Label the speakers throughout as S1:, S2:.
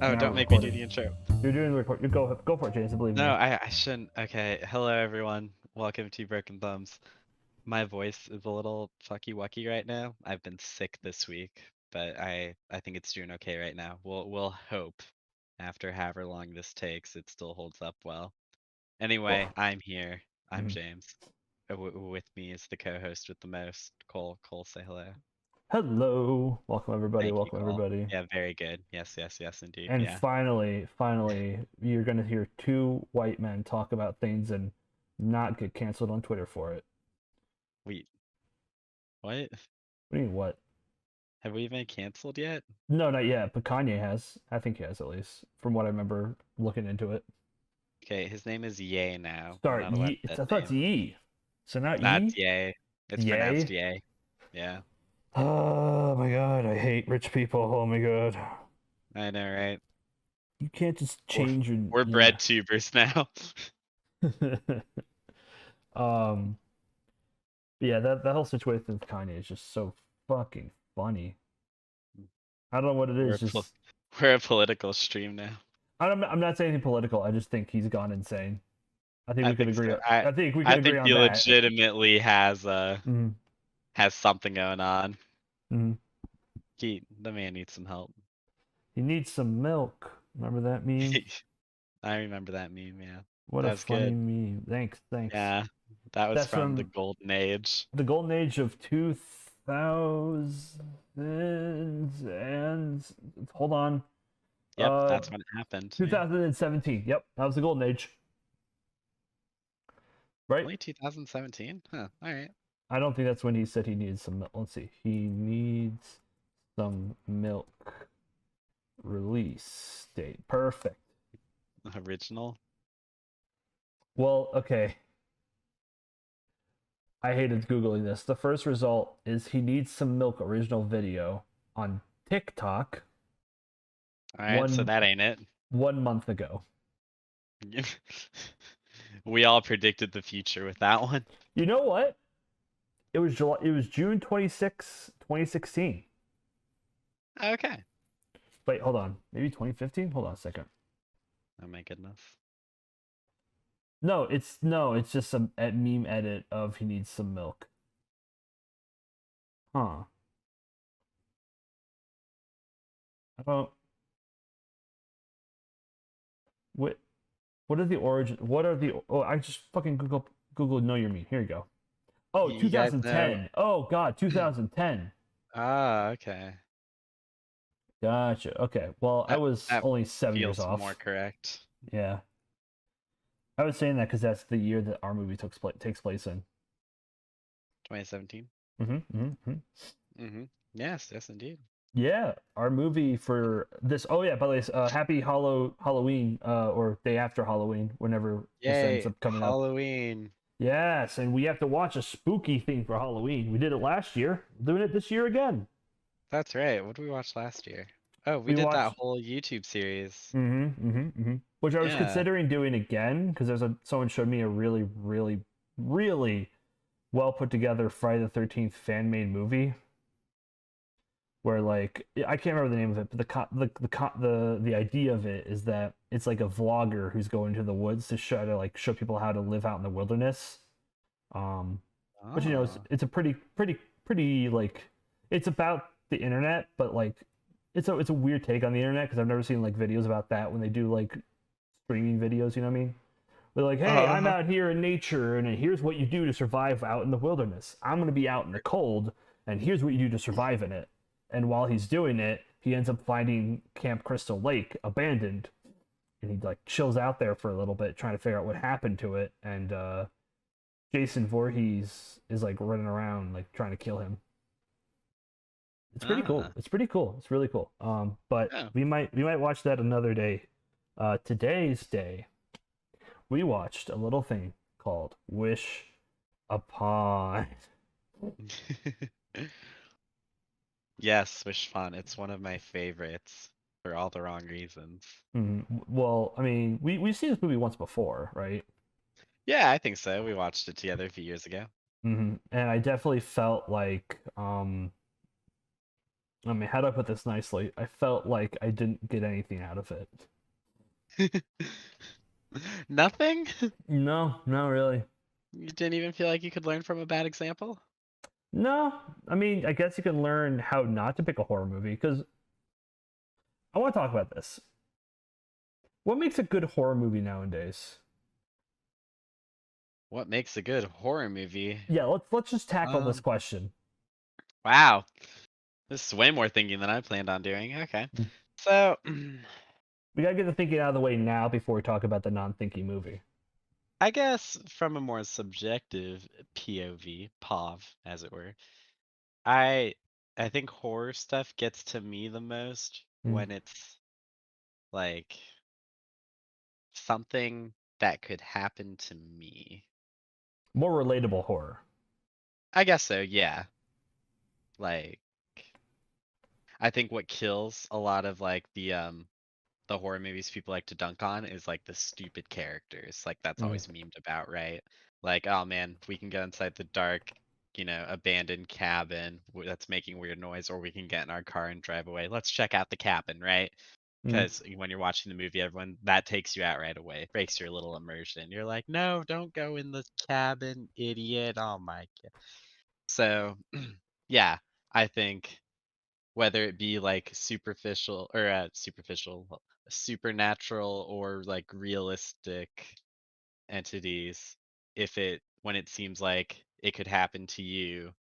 S1: Oh,
S2: Now
S1: don't
S2: we're
S1: make me do
S2: recording.
S1: the intro.
S2: You're doing the record. You go for it, Jason. Believe in
S1: No,
S2: you.
S1: I shouldn't. Okay, hello everyone. Welcome to Broken Thumbs. My voice is a little fucky wucky right now. I've been sick this week, but I think it's doing okay right now. We'll hope after however long this takes, it still holds up well. Anyway, I'm here. I'm
S2: Mhm.
S1: James. With me is the co-host with the most, Cole. Cole, say hello.
S2: Hello, welcome everybody.
S1: Thank you,
S2: Welcome
S1: Cole.
S2: everybody.
S1: Yeah, very good. Yes, indeed.
S2: And
S1: Yeah.
S2: finally, you're gonna hear two white men talk about things and not get canceled on Twitter for it.
S1: Wait, what?
S2: What do you mean what?
S1: Have we been canceled yet?
S2: No, not yet. But Kanye has. I think he has at least, from what I remember looking into it.
S1: Okay, his name is Ye now,
S2: Sorry,
S1: not a
S2: Ye.
S1: website
S2: I thought it's
S1: name.
S2: Yee. So not
S1: That's
S2: Yee.
S1: Ye. It's pronounced
S2: Yay.
S1: Ye. Yeah,
S2: Oh my god, I hate rich people. Oh my god.
S1: I know, right?
S2: You can't just
S1: We're,
S2: change your
S1: we're
S2: yeah.
S1: bread tubers now.
S2: um yeah, that whole situation with Kanye is just so fucking funny. I don't know what it
S1: We're
S2: is.
S1: a pol-
S2: Just
S1: we're a political stream now.
S2: I'm not saying anything political. I just think he's gone insane. I think
S1: I
S2: we could
S1: think
S2: agree.
S1: so.
S2: I think we
S1: I
S2: could agree
S1: think
S2: on
S1: he
S2: that.
S1: legitimately
S2: Mm-hmm.
S1: has something going on.
S2: Mm-hmm.
S1: The man needs some help.
S2: He needs some milk. Remember that meme?
S1: I remember that meme. Yeah,
S2: What
S1: that
S2: a
S1: was
S2: funny
S1: good.
S2: meme. Thanks.
S1: Yeah, that was
S2: That's
S1: from the
S2: from
S1: golden age.
S2: the golden age of 2000 and hold on.
S1: Yep,
S2: Uh
S1: that's when it happened. Yeah.
S2: 2017. Yep, that was the golden age. Right?
S1: Only 2017? Huh. All right.
S2: I don't think that's when he said he needs some milk. Let's see. He needs some milk. Release date. Perfect.
S1: Original.
S2: Well, okay. I hated Googling this. The first result is he needs some milk original video on TikTok
S1: All right, so
S2: one
S1: that ain't it.
S2: 1 month ago.
S1: We all predicted the future with that one.
S2: You know what? It was June 26, 2016.
S1: Okay.
S2: Wait, hold on. Maybe 2015? Hold on a second.
S1: Oh my goodness.
S2: No, it's just some meme edit of he needs some milk. Huh. I don't. What? What are the origin? What are the? Oh, I just fucking Google know your meme. Here you go. Oh,
S1: You guys know.
S2: 2010. Oh God, 2010.
S1: Ah, okay.
S2: Gotcha. Okay. Well, I
S1: That
S2: was
S1: that
S2: only 7 years
S1: feels more
S2: off.
S1: correct.
S2: Yeah. I was saying that because that's the year that our movie takes place in.
S1: 2017.
S2: Mm-hmm, mm-hmm.
S1: Mm-hmm. Yes, indeed.
S2: Yeah, our movie for this. Oh yeah, by the way, happy Halloween, or day after Halloween, whenever this ends
S1: Yay,
S2: up coming up.
S1: Halloween.
S2: Yes, and we have to watch a spooky thing for Halloween. We did it last year. We're doing it this year again.
S1: That's right. What did we watch last year? Oh, we
S2: We
S1: did that
S2: watched.
S1: whole YouTube series.
S2: Which I was
S1: Yeah.
S2: considering doing again because someone showed me a really well put together Friday the 13th fan made movie where like I can't remember the name of it, but the idea of it is that it's like a vlogger who's going to the woods to show people how to live out in the wilderness. Um, which
S1: Oh.
S2: it's a pretty like it's about the internet, but like it's a weird take on the internet because I've never seen like videos about that when they do like streaming videos. You know what I mean? They're like, hey, I'm
S1: Uh-huh.
S2: out here in nature, and here's what you do to survive out in the wilderness. I'm gonna be out in the cold, and here's what you do to survive in it. And while he's doing it, he ends up finding Camp Crystal Lake abandoned, and he like chills out there for a little bit, trying to figure out what happened to it. And Jason Voorhees is like running around, like trying to kill him. It's pretty cool.
S1: Ah.
S2: It's pretty cool. It's really cool. But
S1: Oh.
S2: we might watch that another day. Today's day we watched a little thing called Wish Upon.
S1: Yes, Wish Fun. It's one of my favorites for all the wrong reasons.
S2: Well, I mean, we've seen this movie once before, right?
S1: Yeah, I think so. We watched it together a few years ago.
S2: And I definitely felt like I mean, how do I put this nicely? I felt like I didn't get anything out of it.
S1: Nothing?
S2: No, not really.
S1: You didn't even feel like you could learn from a bad example?
S2: No, I mean, I guess you can learn how not to pick a horror movie because I want to talk about this. What makes a good horror movie nowadays?
S1: What makes a good horror movie?
S2: Yeah, let's just tackle this
S1: Um,
S2: question.
S1: wow. This is way more thinking than I planned on doing. Okay. So,
S2: We gotta get the thinking out of the way now before we talk about the non-thinking movie.
S1: I guess from a more subjective POV, as it were, I I think horror stuff gets to me the most
S2: Mm.
S1: when it's like something that could happen to me.
S2: More relatable horror.
S1: I guess so, yeah. Like I think what kills a lot of like the horror movies people like to dunk on is like the stupid characters. Like that's
S2: Mm.
S1: always memed about, right? Like, oh man, we can go inside the dark, abandoned cabin that's making weird noise, or we can get in our car and drive away. Let's check out the cabin, right?
S2: Mm.
S1: Because when you're watching the movie, everyone that takes you out right away. It breaks your little immersion. You're like, no, don't go in the cabin, idiot. Oh my god. So, yeah, I think whether it be like superficial or supernatural or like realistic entities, if it when it seems like it could happen to you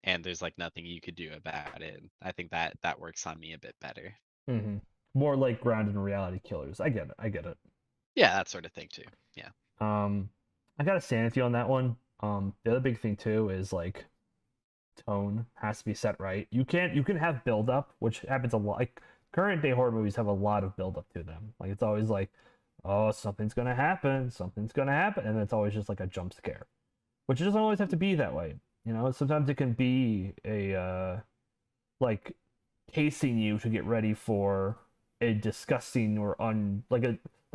S1: and there's like nothing you could do about it, I think that works on me a bit better.
S2: Mm-hmm. More like grounded in reality killers. I get it. I get it.
S1: Yeah, that sort of thing too. Yeah.
S2: Um, I got a sanity on that one. The other big thing too is like tone has to be set right. You can have build up, which happens a lot. Like current day horror movies have a lot of build up to them. Like it's always like, oh, something's gonna happen, and it's always just like a jump scare, which it doesn't always have to be that way. Sometimes it can be a like casing you to get ready for a disgusting or like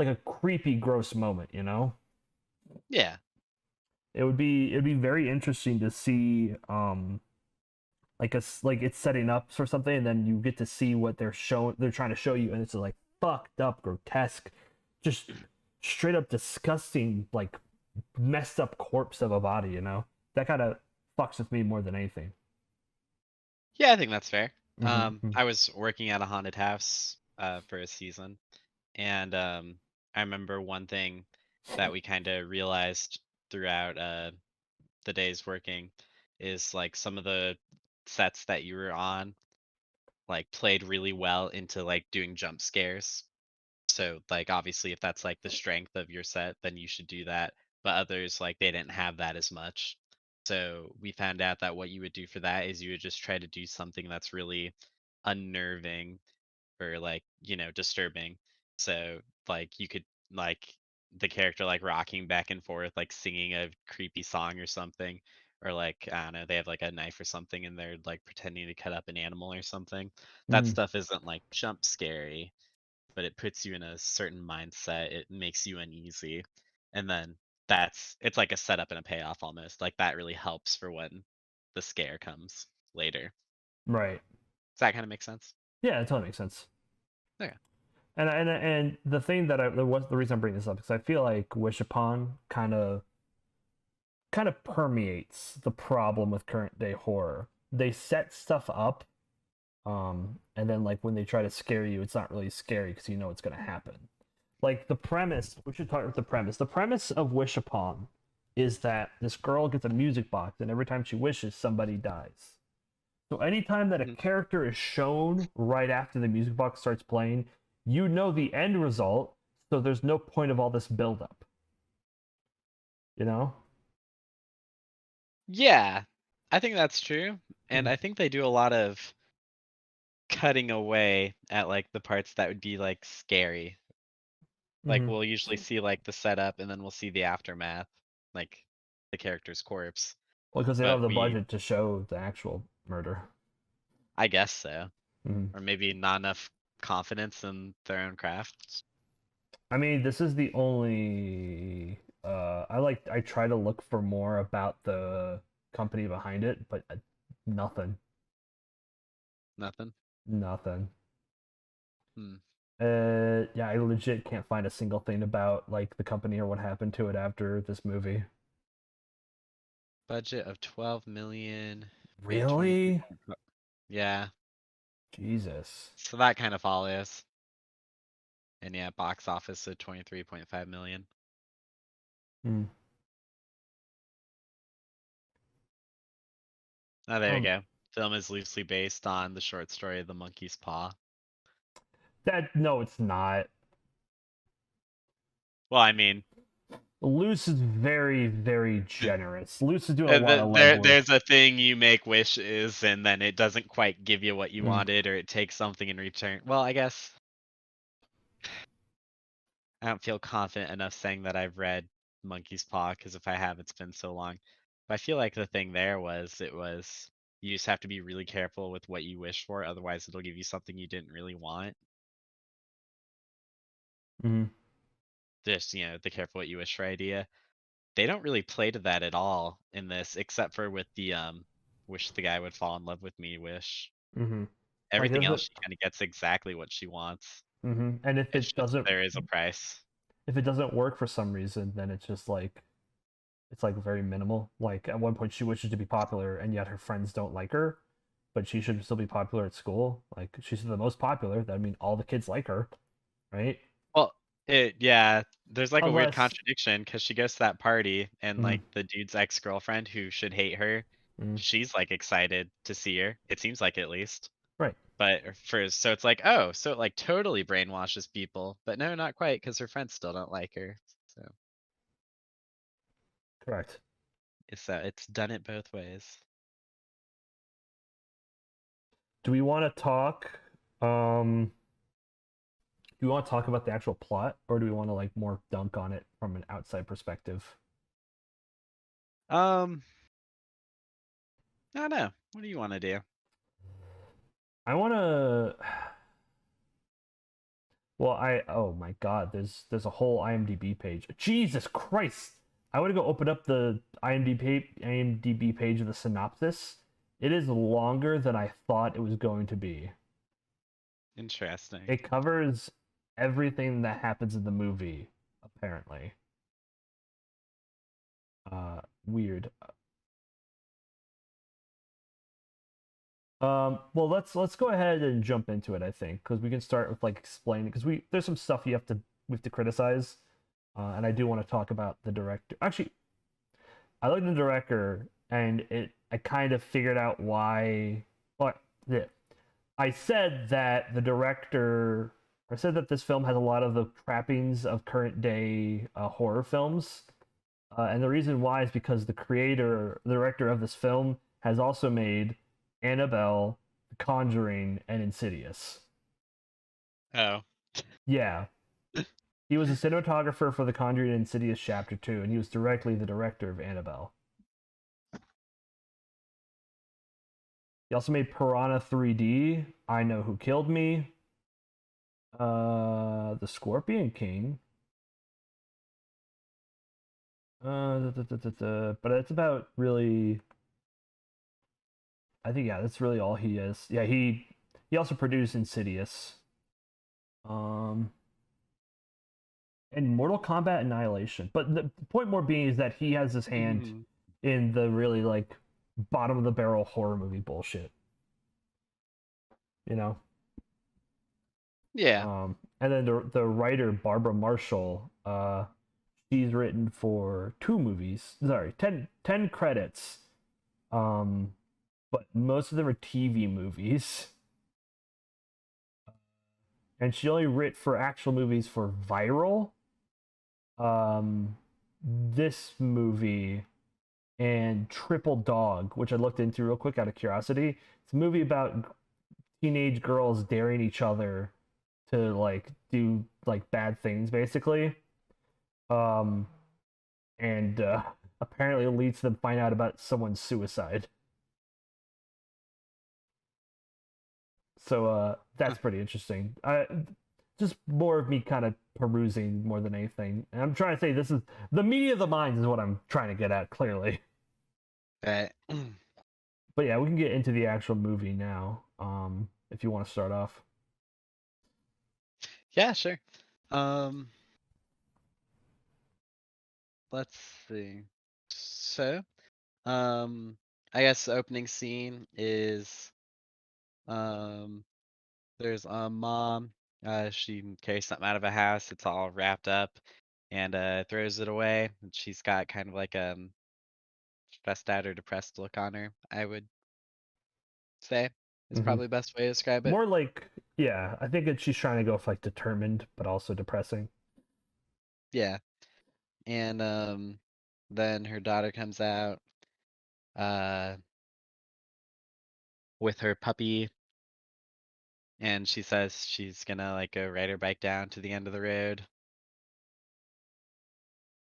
S2: a creepy, gross moment.
S1: Yeah.
S2: It'd be very interesting to see like it's setting up for something and then you get to see what they're trying to show you, and it's like fucked up, grotesque, just straight up disgusting, like messed up corpse of a body. That kind of fucks with me more than anything.
S1: Yeah, I think that's fair.
S2: Mm-hmm.
S1: I was working at a haunted house for a season, and I remember one thing that we kind of realized throughout the days working is like some of the sets that you were on like played really well into like doing jump scares. So like obviously if that's like the strength of your set, then you should do that. But others like they didn't have that as much. So we found out that what you would do for that is you would just try to do something that's really unnerving or like disturbing. So like you could like the character like rocking back and forth like singing a creepy song or something, or like I don't know, they have like a knife or something and they're like pretending to cut up an animal or something. That
S2: Mm-hmm.
S1: stuff isn't like jump scary, but it puts you in a certain mindset, it makes you uneasy, and then it's like a setup and a payoff almost, like that really helps for when the scare comes later.
S2: Right.
S1: Does that kind of make sense?
S2: Yeah, it totally makes sense.
S1: Okay.
S2: And the thing that the reason I'm bringing this up is I feel like Wish Upon kind of permeates the problem with current day horror. They set stuff up, and then like when they try to scare you, it's not really scary because you know it's gonna happen. Like the premise, we should talk about the premise. The premise of Wish Upon is that this girl gets a music box, and every time she wishes, somebody dies. So anytime that a
S1: Mhm.
S2: character is shown right after the music box starts playing, you know the end result, so there's no point of all this buildup. You know?
S1: Yeah, I think that's true, and
S2: Mm-hmm.
S1: I think they do a lot of cutting away at like the parts that would be like scary. Like
S2: Mm-hmm.
S1: we'll usually see like the setup and then we'll see the aftermath, like the character's corpse.
S2: Well, because they don't have
S1: But
S2: the budget to show the actual murder.
S1: I guess so,
S2: Mm-hmm.
S1: or maybe not enough confidence in their own crafts.
S2: I mean, this is the only. I try to look for more about the company behind it, but nothing.
S1: Nothing.
S2: Nothing.
S1: Hmm.
S2: Yeah, I legit can't find a single thing about like the company or what happened to it after this movie.
S1: Budget of 12 million, made
S2: Really?
S1: 23. Yeah,
S2: Jesus.
S1: so that kind of follows. And yeah, box office of 23.5 million.
S2: Hmm.
S1: Oh, there you
S2: Um,
S1: go. Film is loosely based on the short story The Monkey's Paw.
S2: that no, it's not.
S1: Well, I mean,
S2: Loose is very, very generous. Loose is doing a lot of legwork.
S1: there's a thing you make wishes and then it doesn't quite give you what you
S2: Mm,
S1: wanted or it takes something in return. Well, I guess I don't feel confident enough saying that I've read Monkey's Paw because if I have, it's been so long. But I feel like the thing there was you just have to be really careful with what you wish for, otherwise it'll give you something you didn't really want.
S2: mm,
S1: Just, the careful what you wish for idea. They don't really play to that at all in this, except for with the wish the guy would fall in love with me wish.
S2: mm-hmm. Like
S1: Everything
S2: does
S1: else
S2: it?
S1: she kind of gets exactly what she wants.
S2: Mm-hmm. And
S1: It's just there is a price.
S2: if it doesn't work for some reason, then it's just like it's like very minimal. Like at one point she wishes to be popular, and yet her friends don't like her, but she should still be popular at school. Like she's the most popular. That mean all the kids like her, right?
S1: Well, yeah, there's like a weird
S2: Unless,
S1: contradiction because she goes to that party and
S2: mm,
S1: like the dude's ex-girlfriend who should hate her,
S2: mm,
S1: she's like excited to see her. It seems like at least.
S2: right,
S1: But so it's like, oh, so it like totally brainwashes people. But no, not quite because her friends still don't like her. So
S2: correct.
S1: it's done it both ways.
S2: Do we want to talk? Um, do we want to talk about the actual plot, or do we want to like more dunk on it from an outside perspective?
S1: Um, I don't know. What do you want to do?
S2: I want to. Well, oh my god, there's a whole IMDb page. Jesus Christ! I want to go open up the IMDb page of the synopsis. It is longer than I thought it was going to be.
S1: Interesting.
S2: It covers everything that happens in the movie, apparently. Weird. Well, let's go ahead and jump into it. I think because we can start with like explaining because there's some stuff we have to criticize, and I do want to talk about the director. Actually, I looked at the director and I kind of figured out why. What? Yeah. I said that the director. I said that this film has a lot of the trappings of current day horror films, and the reason why is because the director of this film, has also made Annabelle, The Conjuring, and Insidious.
S1: Oh,
S2: Yeah, he was a cinematographer for The Conjuring and Insidious Chapter 2, and he was directly the director of Annabelle. He also made Piranha 3D, I Know Who Killed Me, The Scorpion King. But it's about really. I think yeah, that's really all he is. Yeah, he also produced Insidious. Um, and Mortal Kombat Annihilation. But the point more being is that he has his hand
S1: mhm.
S2: in the really like bottom of the barrel horror movie bullshit. You know.
S1: Yeah.
S2: And then the writer Barbara Marshall, she's written for 2 movies. Sorry, 10 credits. Um, but most of them are TV movies. And she only writ for actual movies for Viral, um, this movie, and Triple Dog, which I looked into real quick out of curiosity. It's a movie about teenage girls daring each other to like do like bad things, basically. Um, and apparently it leads to them find out about someone's suicide. So
S1: Huh.
S2: that's pretty interesting. Just more of me kind of perusing more than anything. And I'm trying to say this is the media of the minds is what I'm trying to get at clearly.
S1: Right.
S2: But yeah, we can get into the actual movie now. If you want to start off.
S1: Yeah, sure. Um, let's see. So, um, I guess the opening scene is um, there's a mom. She carries something out of a house. It's all wrapped up, and throws it away. And she's got kind of like stressed out or depressed look on her. I would say is
S2: Hmm.
S1: probably the best way to describe it.
S2: More like, yeah, I think she's trying to go for like determined, but also depressing.
S1: Yeah, and then her daughter comes out uh with her puppy, and she says she's gonna like go ride her bike down to the end of the road.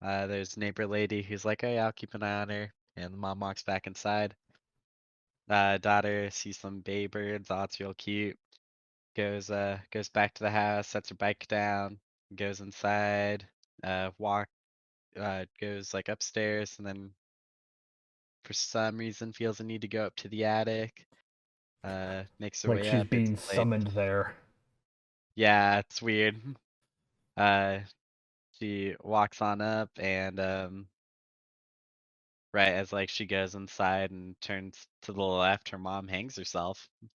S1: There's a neighbor lady who's like, "Oh yeah, I'll keep an eye on her," and the mom walks back inside. Daughter sees some bay birds. Oh, it's real cute. Goes back to the house, sets her bike down, goes inside, walk goes like upstairs, and then for some reason feels a need to go up to the attic. Makes her
S2: Like
S1: way
S2: she's
S1: up. It's
S2: being
S1: a place.
S2: summoned there.
S1: Yeah, it's weird. Uh, she walks on up, and right as like she goes inside and turns to the left, her mom hangs herself, and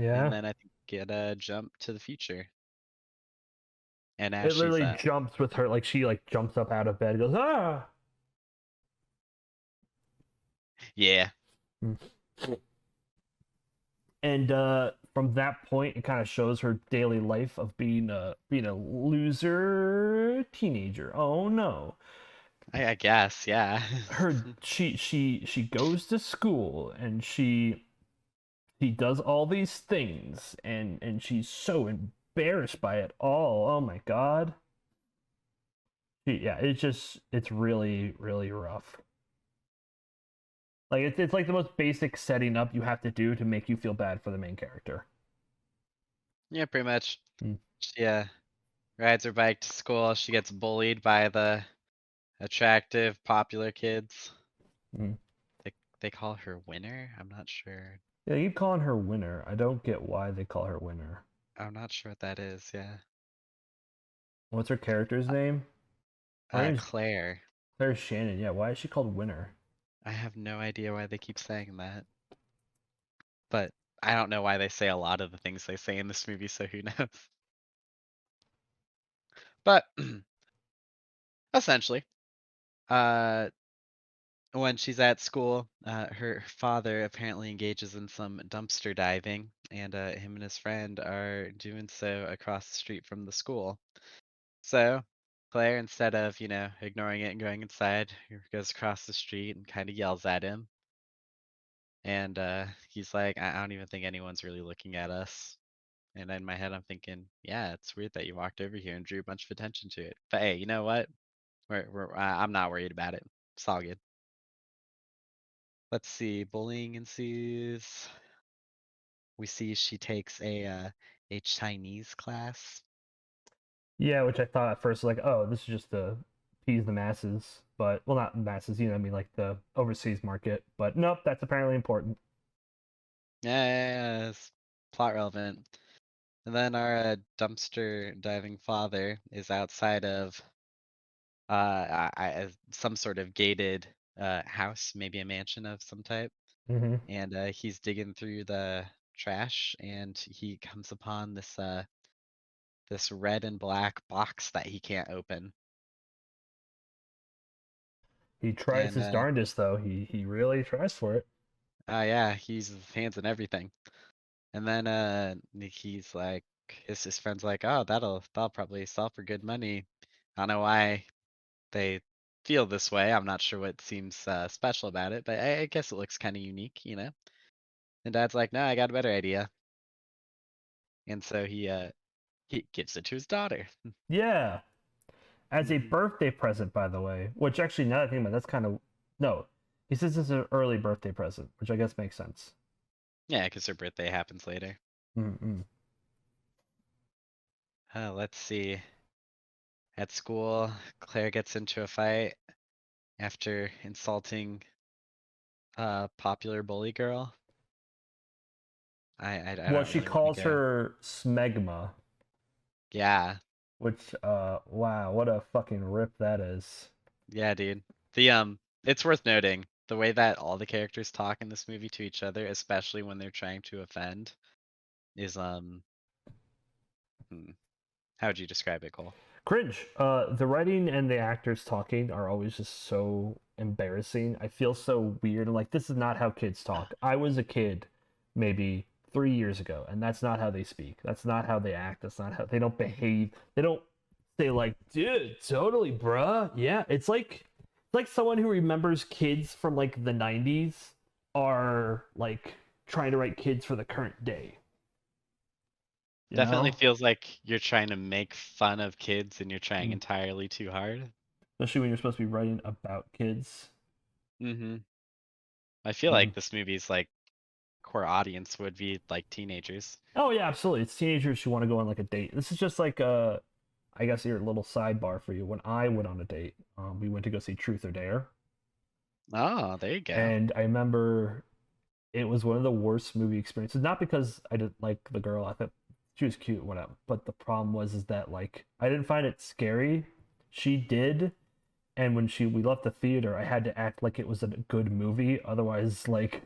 S2: Yeah.
S1: then I think get a jump to the future. And as
S2: It
S1: she's
S2: literally jumps with her, like she like jumps up out of bed, goes ah.
S1: yeah,
S2: And from that point, it kind of shows her daily life of being a loser teenager. Oh no,
S1: I guess, yeah.
S2: she goes to school and she does all these things and she's so embarrassed by it all. Oh my god. Yeah, it's really rough. Like it's like the most basic setting up you have to do to make you feel bad for the main character.
S1: Yeah, pretty much.
S2: Mm,
S1: She rides her bike to school. She gets bullied by the attractive, popular kids.
S2: mm.
S1: They call her Winner? I'm not sure.
S2: Yeah, you keep calling her Winner. I don't get why they call her Winner.
S1: I'm not sure what that is, yeah.
S2: What's her character's name? Her name's
S1: Claire.
S2: Claire Shannon. Yeah, why is she called Winner?
S1: I have no idea why they keep saying that, but I don't know why they say a lot of the things they say in this movie, so who knows? But essentially, uh, when she's at school, her father apparently engages in some dumpster diving, and him and his friend are doing so across the street from the school. So Claire, instead of, ignoring it and going inside, goes across the street and kind of yells at him. And he's like, I don't even think anyone's really looking at us. And in my head, I'm thinking, yeah, it's weird that you walked over here and drew a bunch of attention to it. But hey, you know what? I'm not worried about it. It's all good. Let's see. Bullying ensues. We see she takes a Chinese class.
S2: Yeah, which I thought at first like, oh, this is just to appease the masses, but well, not masses, I mean like the overseas market. But nope, that's apparently important.
S1: Yes, plot relevant. And then our dumpster diving father is outside of some sort of gated house, maybe a mansion of some type,
S2: Mm-hmm.
S1: and he's digging through the trash, and he comes upon this red and black box that he can't open.
S2: He tries
S1: And
S2: his darndest though. He really tries for it.
S1: yeah, he uses his hands and everything. And then he's like, his friend's like, oh, that'll probably sell for good money. I don't know why they feel this way. I'm not sure what seems special about it, but I guess it looks kind of unique. And Dad's like, no, I got a better idea. And so he gives it to his daughter.
S2: Yeah, as a
S1: Hmm.
S2: birthday present, by the way. Which actually, now that I think about it, that's kind of no. He says it's an early birthday present, which I guess makes sense.
S1: Yeah, because her birthday happens later.
S2: Mm-mm.
S1: Let's see. At school, Claire gets into a fight after insulting popular bully girl. I
S2: Well,
S1: don't
S2: she
S1: really want to
S2: calls
S1: go.
S2: her Smegma,
S1: Yeah,
S2: which wow, what a fucking rip that is.
S1: yeah, dude. It's worth noting the way that all the characters talk in this movie to each other, especially when they're trying to offend, is hmm, how would you describe it, Cole?
S2: Cringe. The writing and the actors talking are always just so embarrassing. I feel so weird. Like this is not how kids talk. I was a kid, maybe 3 years ago, and that's not how they speak. That's not how they act. That's not how they don't behave. They don't say like, dude, totally, bruh. Yeah, it's like someone who remembers kids from like the '90s are like trying to write kids for the current day. You
S1: Definitely
S2: know,
S1: feels like you're trying to make fun of kids and you're trying
S2: Mm.
S1: entirely too hard.
S2: Especially when you're supposed to be writing about kids.
S1: Mm-hmm. I feel
S2: Mm-hmm.
S1: like this movie's like core audience would be like teenagers.
S2: Oh yeah, absolutely. It's teenagers who want to go on like a date. This is just like I guess your little sidebar for you. When I went on a date, we went to go see Truth or Dare,
S1: Oh, there you go.
S2: and I remember it was one of the worst movie experiences. Not because I didn't like the girl, I thought she was cute, whatever. But the problem was is that like I didn't find it scary. She did, and when she we left the theater, I had to act like it was a good movie. Otherwise, like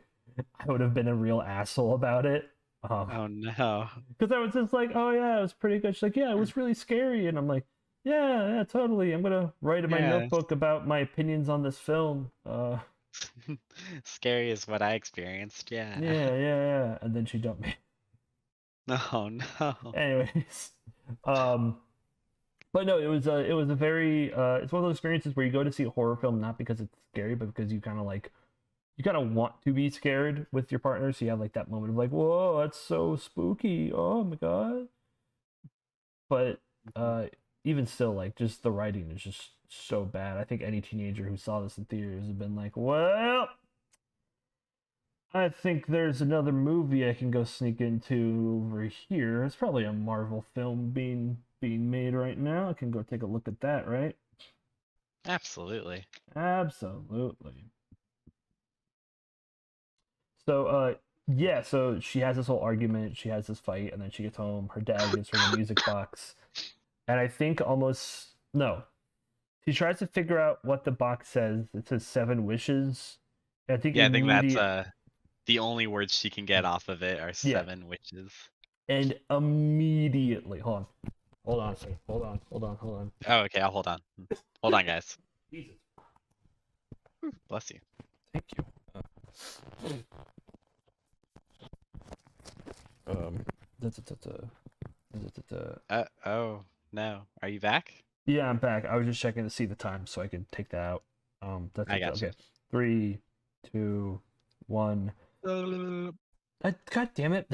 S2: I would have been a real asshole about it. Um,
S1: Oh no.
S2: because I was just like, oh yeah, it was pretty good. She's like, yeah, it was really scary, and I'm like, yeah, yeah, totally. I'm gonna write in my
S1: Yeah.
S2: notebook about my opinions on this film.
S1: Scary is what I experienced. Yeah.
S2: Yeah, yeah, yeah. And then she dumped me.
S1: Oh no.
S2: Anyways, um, but no, it was a very it's one of those experiences where you go to see a horror film not because it's scary, but because you kind of want to be scared with your partner. So you have like that moment of like, whoa, that's so spooky. Oh my god. But
S1: Mhm.
S2: uh even still, like just the writing is just so bad. I think any teenager who saw this in theaters have been like, well, I think there's another movie I can go sneak into over here. It's probably a Marvel film being made right now. I can go take a look at that, right?
S1: Absolutely.
S2: Absolutely. So yeah, so she has this whole argument, she has this fight, and then she gets home, her dad gives her the music box. And I think almost no, he tries to figure out what the box says. It says seven wishes. I think
S1: Yeah, I think that's
S2: immediate,
S1: the only words she can get off of it are
S2: yeah,
S1: seven witches.
S2: and immediately, hold on a second, hold on.
S1: Oh, okay, I'll hold on. Hold on, guys.
S2: Jesus,
S1: Bless you.
S2: thank you. Um, da, da, da, da, da, da, da.
S1: Oh, no. Are you back?
S2: Yeah, I'm back. I was just checking to see the time so I could take that out.
S1: I got you.
S2: Okay. Three, two, one. God damn it!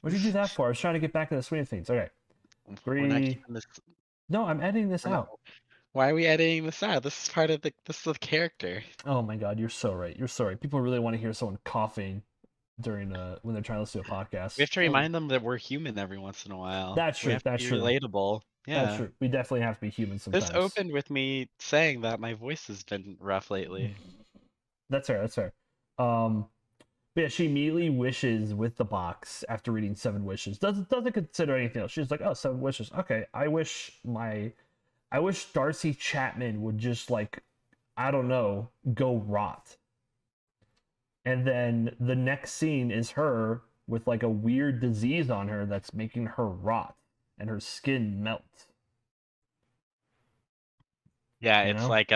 S2: What'd you do that for? I was trying to get back to the swing of things. Okay.
S1: We're not
S2: Three.
S1: keeping this.
S2: No, I'm editing this
S1: We're not.
S2: out.
S1: Why are we editing this out? This is part of the character.
S2: Oh my god, you're so right. You're so right. People really want to hear someone coughing during when they're trying to listen to a
S1: We
S2: podcast.
S1: have to remind them that we're human every once in a while.
S2: That's
S1: We
S2: true.
S1: have to
S2: That's
S1: be
S2: true.
S1: relatable.
S2: That's
S1: Yeah.
S2: true. We definitely have to be human
S1: This
S2: sometimes.
S1: opened with me saying that my voice has been rough lately.
S2: That's fair. That's fair. Um, but yeah, she immediately wishes with the box after reading Seven Wishes. Doesn't consider anything else. She's like, oh, Seven Wishes. Okay, I wish Darcy Chapman would just like, I don't know, go rot. And then the next scene is her with like a weird disease on her that's making her rot and her skin melt.
S1: Yeah,
S2: You
S1: it's
S2: know?
S1: like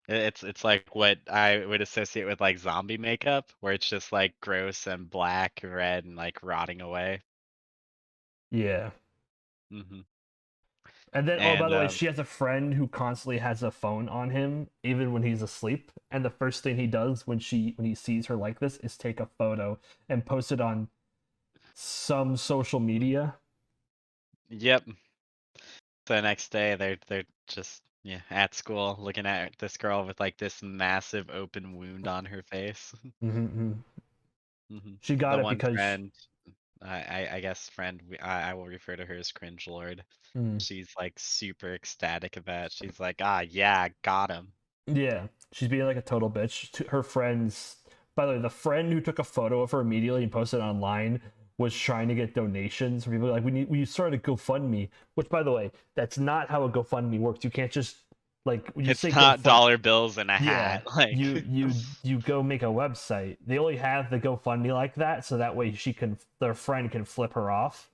S1: it's like what I would associate with like zombie makeup, where it's just like gross and black, red, and like rotting away.
S2: Yeah.
S1: Hmm.
S2: And then, oh, by
S1: And
S2: the way, she has a friend who constantly has a phone on him, even when he's asleep. And the first thing he does when he sees her like this is take a photo and post it on some social media.
S1: yep, the next day they're just yeah at school looking at this girl with like this massive open wound on her face.
S2: Mm-hmm.
S1: Hmm.
S2: She
S1: The
S2: got it
S1: one
S2: because
S1: friend, I guess friend, I will refer to her as Cringe Lord.
S2: mm,
S1: She's like super ecstatic about it. She's like, ah, yeah, got him.
S2: Yeah, she's being like a total bitch to her friends. By the way, the friend who took a photo of her immediately and posted it online was trying to get donations from people like we started a GoFundMe, which by the way, that's not how a GoFundMe works. You can't just like when you
S1: It's
S2: say
S1: not
S2: GoFund.
S1: dollar bills in a
S2: Yeah,
S1: hat. Like,
S2: you go make a website. They only have the GoFundMe like that, so that way their friend can flip her off.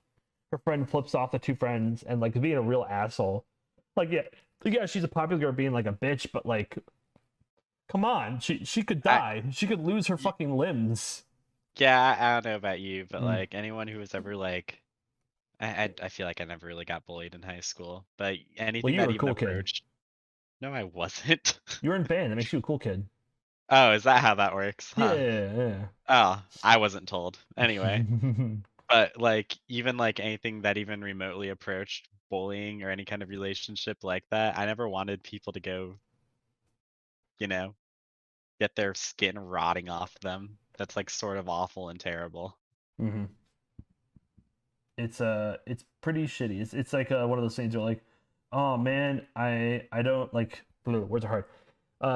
S2: Her friend flips off the two friends and like being a real asshole. Like yeah, she's a popular girl being like a bitch, but like come on, she could
S1: I,
S2: die. She could lose her
S1: y-
S2: fucking limbs.
S1: yeah, I don't know about you, but
S2: Mm.
S1: like anyone who was ever like, I feel like I never really got bullied in high school, but
S2: Well,
S1: anything
S2: you were
S1: that
S2: a
S1: even
S2: cool kid.
S1: approached, no, I wasn't.
S2: You were in band. That makes you a cool kid.
S1: Oh, is that how that works? Huh.
S2: Yeah,
S1: Oh, I wasn't told. Anyway,
S2: yeah.
S1: but like even like anything that even remotely approached bullying or any kind of relationship like that, I never wanted people to go, you know, get their skin rotting off them. That's like sort of awful and terrible.
S2: hmm it's pretty shitty. It's like one of those things where like, oh man, I don't like words are hard.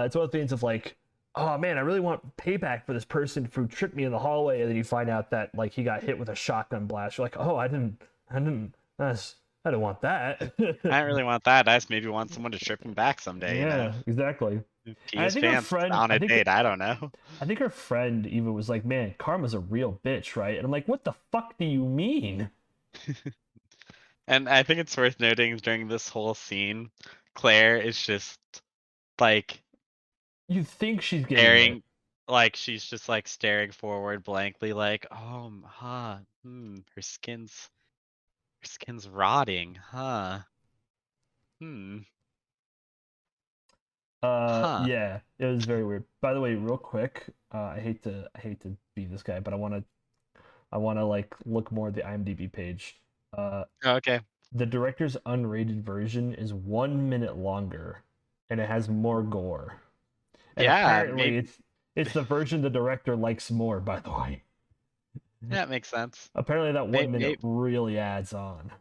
S2: It's one of the things of like, oh man, I really want payback for this person who tripped me in the hallway, and then you find out that like he got hit with a shotgun blast. You're like, oh, that's, I didn't want that.
S1: I don't really want that. I just maybe want someone to trip him back someday, you know?
S2: Yeah, exactly.
S1: Pee
S2: And I
S1: his
S2: think her
S1: pants
S2: friend,
S1: on a date. I don't know.
S2: I think her friend even was like, man, Karma's a real bitch, right? And I'm like, what the fuck do you mean?
S1: And I think it's worth noting during this whole scene, Claire is just like
S2: You think she's getting it.
S1: staring, like she's just like staring forward blankly, like, oh, huh, her skin's rotting, huh, hmm, huh.
S2: Yeah, it was very weird. By the way, real quick, I hate to be this guy, but I wanna like look more at the IMDb page. Uh,
S1: Oh, okay.
S2: the director's unrated version is 1 minute longer, and it has more gore. And
S1: Yeah,
S2: apparently,
S1: maybe.
S2: it's the version the director likes more. By the way,
S1: That makes sense.
S2: apparently that 1 minute
S1: Maybe,
S2: really adds on.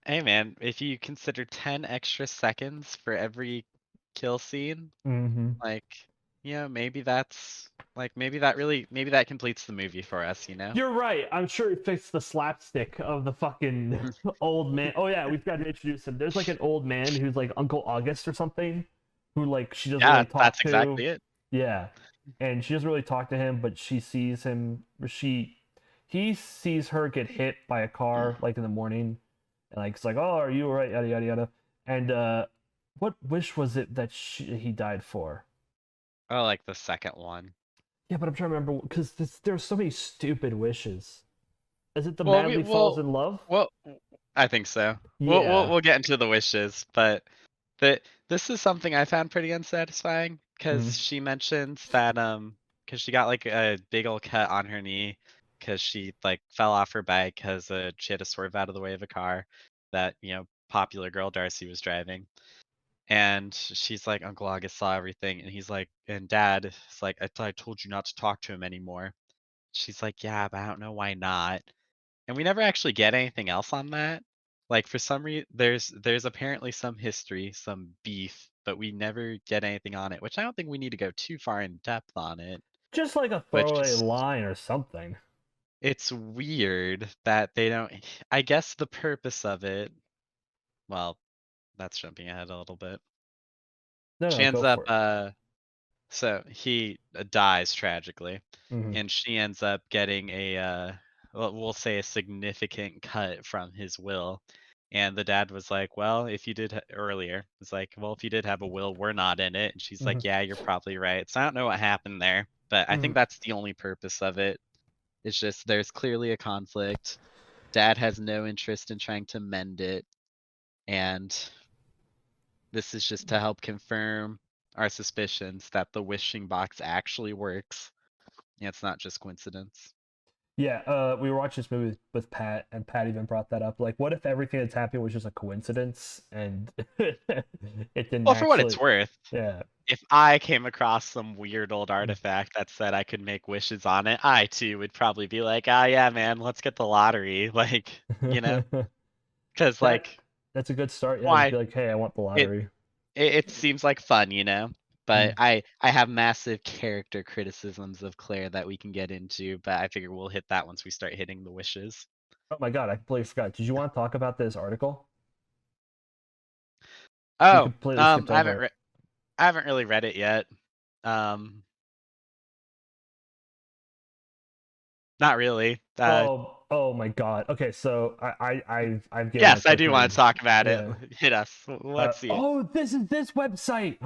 S1: hey man, if you consider 10 extra seconds for every kill scene,
S2: Mm-hmm.
S1: like, maybe that's like maybe that completes the movie for us, you know?
S2: You're right. I'm sure it fixed the slapstick of the fucking old man. Oh yeah, we've got to introduce him. There's like an old man who's like Uncle August or something, who like she doesn't
S1: Yeah,
S2: really talk
S1: that's
S2: to.
S1: exactly it.
S2: Yeah, and she doesn't really talk to him, but she sees him. He sees her get hit by a car like in the morning, and like it's like, oh, are you alright? Yada yada yada. And what wish was it that he died for?
S1: Oh, like the second one.
S2: Yeah, but I'm trying to remember because there's so many stupid wishes. Is it the
S1: Well,
S2: madly falls in love?
S1: well, I think so.
S2: Yeah.
S1: We'll get into the wishes, but this is something I found pretty unsatisfying
S2: Mm-hmm.
S1: because she mentions that because she got like a big old cut on her knee because she like fell off her bike because she had to swerve out of the way of a car that popular girl Darcy was driving. And she's like, Uncle August saw everything, and he's like, and Dad is like, I thought I told you not to talk to him anymore. She's like, yeah, but I don't know why not. And we never actually get anything else on that. Like for some reason, there's apparently some history, some beef, but we never get anything on it, which I don't think we need to go too far in depth on it.
S2: Just like a
S1: But
S2: throwaway
S1: just
S2: line or something.
S1: it's weird that they don't. I guess the purpose of it. Well, that's jumping ahead a little bit.
S2: No,
S1: She
S2: no,
S1: ends
S2: go
S1: up
S2: for it.
S1: so he dies tragically,
S2: Mm-hmm.
S1: and she ends up getting well, we'll say a significant cut from his will. And the dad was like, "Well, if you did earlier, it's like, well, if you did have a will, we're not in it." And she's
S2: Mm-hmm.
S1: like, "Yeah, you're probably right." So I don't know what happened there, but I
S2: Mm-hmm.
S1: think that's the only purpose of it. It's just there's clearly a conflict. Dad has no interest in trying to mend it, and this is just to help confirm our suspicions that the wishing box actually works. Yeah, it's not just coincidence.
S2: Yeah, we were watching this movie with Pat, and Pat even brought that up. Like, what if everything that's happening was just a coincidence, and it didn't
S1: Well, for what it's
S2: actually?
S1: worth,
S2: Yeah.
S1: if I came across some weird old artifact that said I could make wishes on it, I too would probably be like, ah, yeah, man, let's get the lottery. Like, you know, because
S2: that
S1: like,
S2: that's a good start. Yeah, just
S1: why?
S2: be like, hey, I want the
S1: It,
S2: lottery.
S1: it seems like fun, you know. But
S2: Mm.
S1: I have massive character criticisms of Claire that we can get into, but I figure we'll hit that once we start hitting the wishes.
S2: Oh my god, I completely forgot. Did you want to talk about this article? We
S1: Oh,
S2: completely skipped
S1: I
S2: over
S1: haven't
S2: it.
S1: I haven't really read it yet. Um, Not really.
S2: Oh my god. Okay, so I've given a
S1: Yes, I
S2: quick
S1: do want to
S2: read.
S1: talk about it.
S2: Yeah.
S1: Hit us. Let's see it.
S2: Oh, this is this website.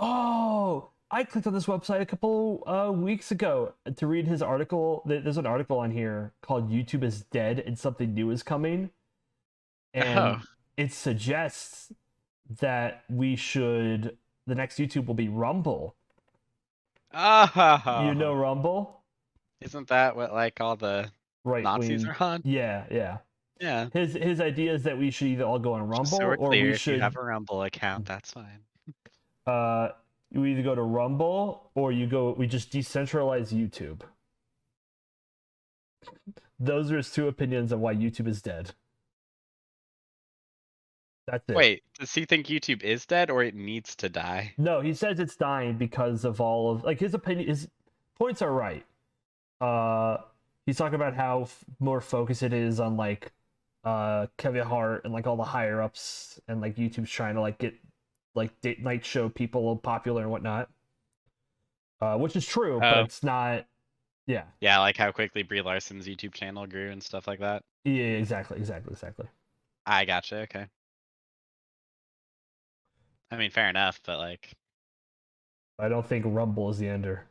S2: Oh, I clicked on this website a couple weeks ago to read his article. There's an article on here called "YouTube is Dead and Something New is Coming,"
S1: Oh.
S2: and it suggests that we should. The next YouTube will be Rumble. You know
S1: Oh.
S2: Rumble?
S1: Isn't that what like all the
S2: Right
S1: Nazis
S2: wing.
S1: are on?
S2: Yeah, yeah.
S1: Yeah.
S2: His idea is that we should either all go on
S1: Just so
S2: Rumble
S1: we're
S2: or
S1: clear,
S2: we
S1: if you have
S2: should
S1: a Rumble account, that's fine.
S2: uh you either go to Rumble or we just decentralize YouTube. Those are his two opinions on why YouTube is dead. That's it.
S1: Wait, does he think YouTube is dead or it needs to die?
S2: No, he says it's dying because of all of like his opinion. His points are right. Uh, he's talking about how more focus it is on like Kevin Hart and like all the higher ups and like YouTube's trying to like get like date night show people popular and whatnot. Which is true, but
S1: Oh,
S2: it's not. Yeah,
S1: yeah, like how quickly Brie Larson's YouTube channel grew and stuff like that.
S2: yeah, exactly.
S1: I gotcha, okay. I mean, fair enough, but like,
S2: I don't think Rumble is the ender.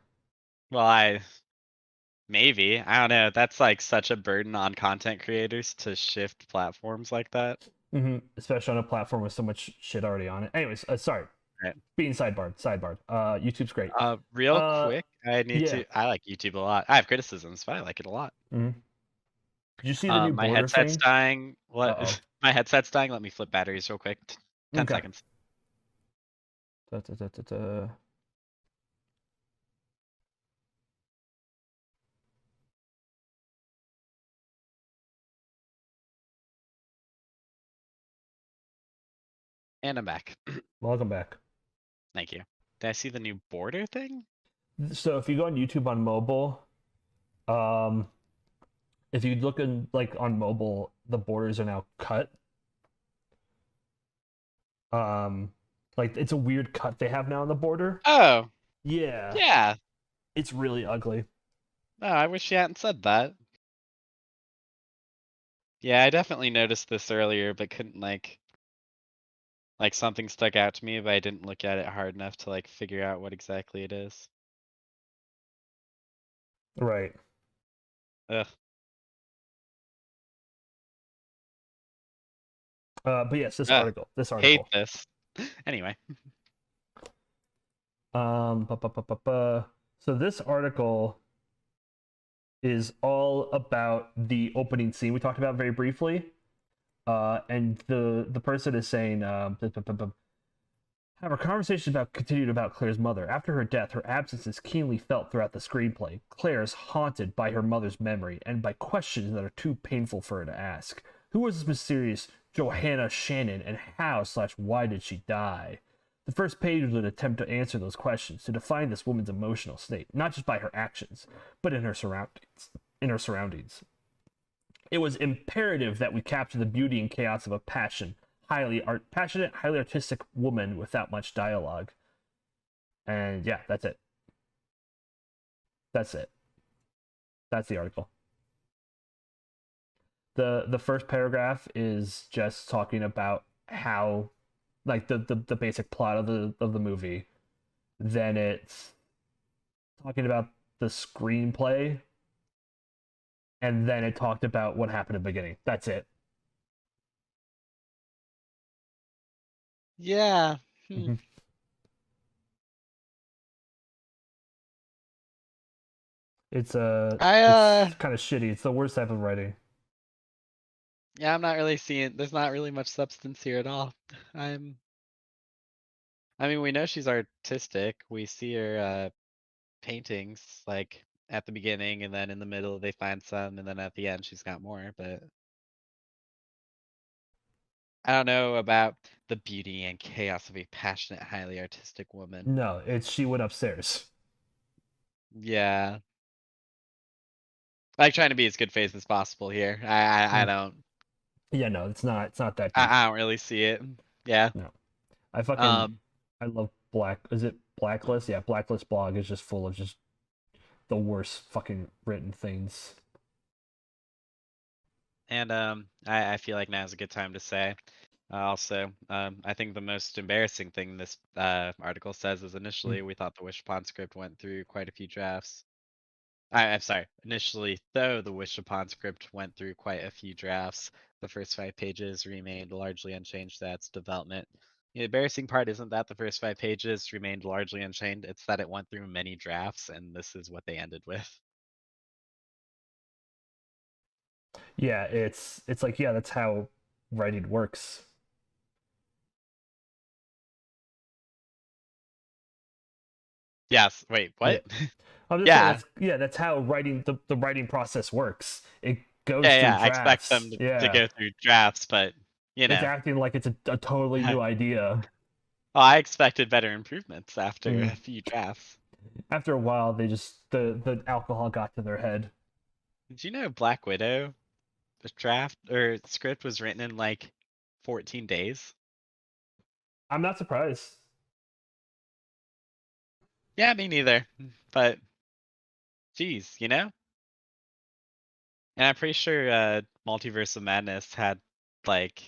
S1: well, maybe. I don't know. That's like such a burden on content creators to shift platforms like that.
S2: Especially on a platform with so much shit already on it. Anyways, sorry,
S1: Right.
S2: being sidebarred. YouTube's great.
S1: Real
S2: Uh,
S1: quick,
S2: yeah.
S1: I like YouTube a lot. I have criticisms, but I like it a lot.
S2: Mhm. Did you see the new
S1: My
S2: border
S1: headset's
S2: thing?
S1: dying.
S2: Uh
S1: What?
S2: oh.
S1: My headset's dying. Let me flip batteries real quick. 10
S2: Okay.
S1: seconds.
S2: Da, da, da, da, da.
S1: And I'm back.
S2: Welcome back.
S1: Thank you. Did I see the new border thing?
S2: So if you go on YouTube on mobile, um, if you look in like on mobile, the borders are now cut. Um, like it's a weird cut they have now on the border.
S1: Oh,
S2: Yeah,
S1: yeah.
S2: it's really ugly.
S1: No, I wish you hadn't said that. Yeah, I definitely noticed this earlier, but couldn't like something stuck out to me, but I didn't look at it hard enough to like figure out what exactly it is.
S2: Right.
S1: Ugh.
S2: But yes, this
S1: Ugh.
S2: article. This
S1: Hate
S2: article.
S1: this. Anyway.
S2: Ba, ba, ba, ba, ba. So this article is all about the opening scene we talked about very briefly. And the person is saying, however, conversations about continued about Claire's mother. After her death, her absence is keenly felt throughout the screenplay. Claire is haunted by her mother's memory and by questions that are too painful for her to ask. Who was this mysterious Johanna Shannon, and how/why did she die? The first page was an attempt to answer those questions, to define this woman's emotional state, not just by her actions, but in her surroundings. It was imperative that we capture the beauty and chaos of a passionate, highly artistic woman without much dialogue. And yeah, that's it. That's it. That's the article. The first paragraph is just talking about how like the basic plot of the movie. Then it's talking about the screenplay, and then it talked about what happened at the beginning. That's it.
S1: Yeah.
S2: Mm-hmm.
S1: I
S2: It's kind of shitty. It's the worst type of writing.
S1: Yeah, I'm not really seeing there's not really much substance here at all. I'm I mean, we know she's artistic. We see her paintings like at the beginning and then in the middle they find some and then at the end she's got more, but I don't know about the beauty and chaos of a passionate, highly artistic woman.
S2: No, it's she went upstairs.
S1: Yeah. Like trying to be as good faith as possible here. I
S2: Mm.
S1: don't
S2: Yeah, no, it's not that deep.
S1: I don't really see it. Yeah.
S2: No. I fucking
S1: Um
S2: I love Black. Is it Blacklist? Yeah, Blacklist blog is just full of just the worst fucking written things.
S1: and I feel like now is a good time to say. Also, I think the most embarrassing thing this article says is
S2: Mm.
S1: initially we thought the Wish Upon script went through quite a few drafts. I'm sorry. Initially, though, the Wish Upon script went through quite a few drafts. The first 5 pages remained largely unchanged. That's development. The embarrassing part isn't that the first 5 pages remained largely unchanged. It's that it went through many drafts, and this is what they ended with.
S2: Yeah, it's like yeah, that's how writing works.
S1: Yes. Wait.
S2: Yeah.
S1: What?
S2: I'm just saying
S1: Yeah.
S2: that's how writing the writing process works. It goes
S1: Yeah.
S2: through
S1: Yeah. I expect them
S2: drafts.
S1: to
S2: Yeah.
S1: go through drafts, but you
S2: It's
S1: know,
S2: acting like it's a totally new idea.
S1: I expected better improvements after
S2: Mm.
S1: a few drafts.
S2: After a while, they just the alcohol got to their head.
S1: Did you know Black Widow, the draft or script was written in like 14 days?
S2: I'm not surprised.
S1: Yeah, me neither. But geez, And I'm pretty sure Multiverse of Madness had like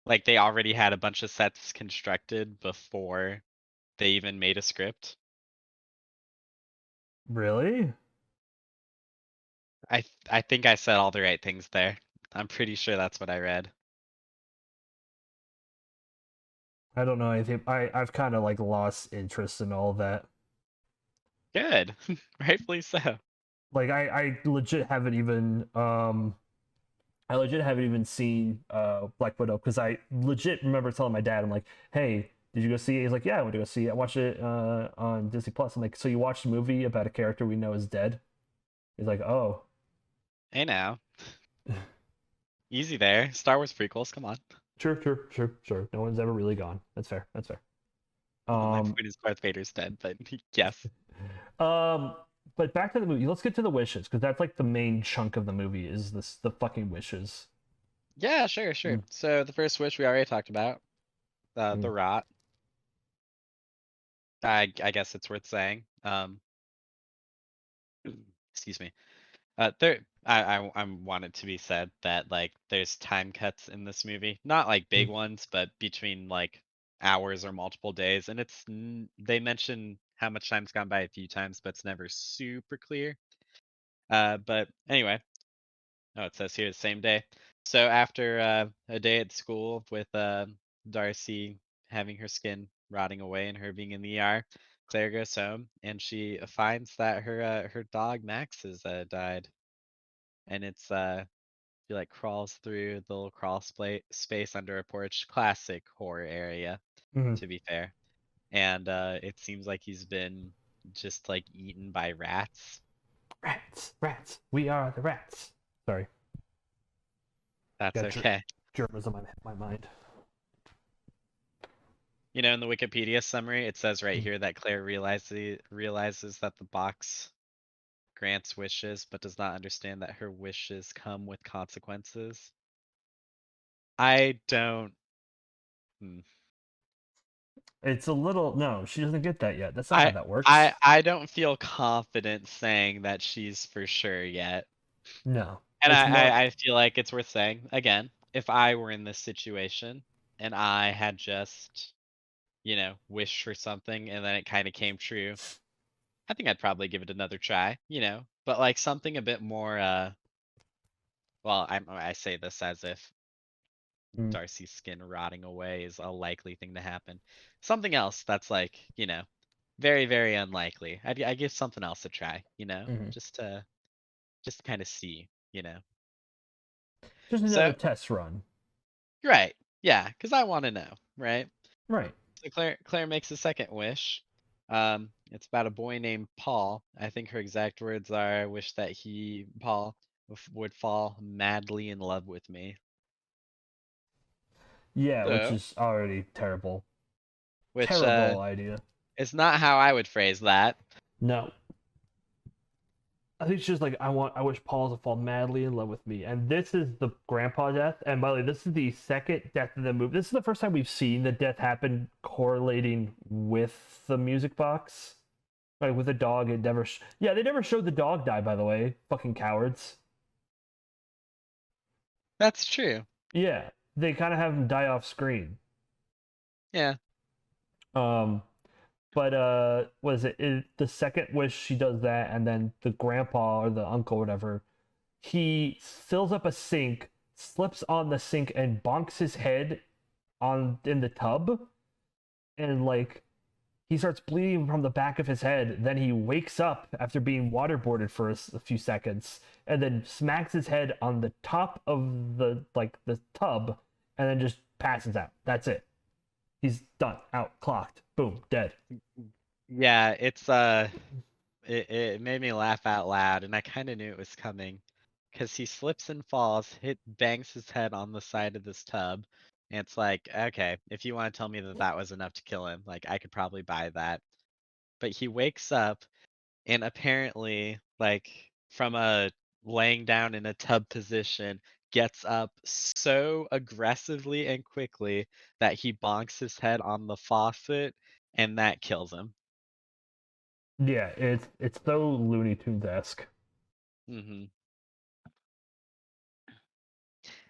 S1: like they already had a bunch of sets constructed before they even made a script.
S2: Really?
S1: I think I said all the right things there. I'm pretty sure that's what I read.
S2: I don't know anything. I've kind of like lost interest in all that.
S1: Good. Rightfully so.
S2: Like I legit haven't even I legit haven't even seen Black Widow because I legit remember telling my dad, I'm like, hey, did you go see it? He's like, yeah, I went to go see it. I watched it on Disney Plus. I'm like, so you watched a movie about a character we know is dead? He's like, oh,
S1: Hey now. Easy there. Star Wars prequels, come on.
S2: sure. No one's ever really gone. That's fair. That's fair.
S1: Well, my
S2: Um,
S1: point is Darth Vader's dead, but yes.
S2: um, but back to the movie. Let's get to the wishes because that's like the main chunk of the movie is this the fucking wishes.
S1: Yeah, sure, sure.
S2: Mm,
S1: So the first wish we already talked about, the
S2: mm,
S1: rot. I guess it's worth saying. Excuse me. There, I want it to be said that like there's time cuts in this movie, not like big
S2: mm,
S1: ones, but between like hours or multiple days, and they mention how much time's gone by a few times, but it's never super clear. But anyway, oh, it says here the same day. So after a day at school with Darcy having her skin rotting away and her being in the ER, Claire goes home and she finds that her dog Max has died, and she like crawls through the little crawl space under a porch, classic horror area,
S2: mm.
S1: to be fair. And it seems like he's been just like eaten by rats.
S2: Rats. We are the rats. Sorry,
S1: That's
S2: got
S1: okay.
S2: Germans on my mind.
S1: In the Wikipedia summary, it says right
S2: Mm.
S1: here that Claire realizes that the box grants wishes, but does not understand that her wishes come with consequences. I don't. hmm.
S2: It's a little no. She doesn't get that yet. That's not how
S1: I
S2: that
S1: I
S2: works.
S1: I don't feel confident saying that she's for sure yet.
S2: No,
S1: And
S2: it's more.
S1: I feel like it's worth saying again, if I were in this situation and I had just, wished for something and then it kind of came true, I think I'd probably give it another try. But like something a bit more well, I say this as if
S2: Mm,
S1: Darcy's skin rotting away is a likely thing to happen. Something else that's like, very, very unlikely. I give something else a try,
S2: mhm.
S1: just kind of see.
S2: Just another
S1: So,
S2: test run.
S1: right. Yeah, because I want to know, right?
S2: Right.
S1: So Claire makes a second wish. It's about a boy named Paul. I think her exact words are, "I wish that Paul, would fall madly in love with me."
S2: Yeah, which
S1: So,
S2: is already terrible.
S1: which
S2: Terrible idea.
S1: is not how I would phrase that.
S2: No. I think it's just like I wish Paul to fall madly in love with me. And this is the grandpa death. And by the way, this is the second death in the movie. This is the first time we've seen the death happen correlating with the music box. Like with the dog, it never yeah, they never showed the dog die, by the way. Fucking cowards.
S1: That's true.
S2: Yeah. They kind of have him die off screen.
S1: Yeah.
S2: Um but was it the second wish she does that, and then the grandpa or the uncle or whatever, he fills up a sink, slips on the sink, and bonks his head on in the tub, and like he starts bleeding from the back of his head. Then he wakes up after being waterboarded for a few seconds, and then smacks his head on the top of the tub, and then just passes out. That's it. He's done. Out. Clocked. Boom. Dead.
S1: Yeah, it made me laugh out loud, and I kind of knew it was coming because he slips and falls, bangs his head on the side of this tub. And it's like, okay, if you want to tell me that that was enough to kill him, like I could probably buy that. But he wakes up and apparently, like from a laying down in a tub position, gets up so aggressively and quickly that he bonks his head on the faucet, and that kills him.
S2: Yeah, it's so Looney Tunes esque.
S1: hmm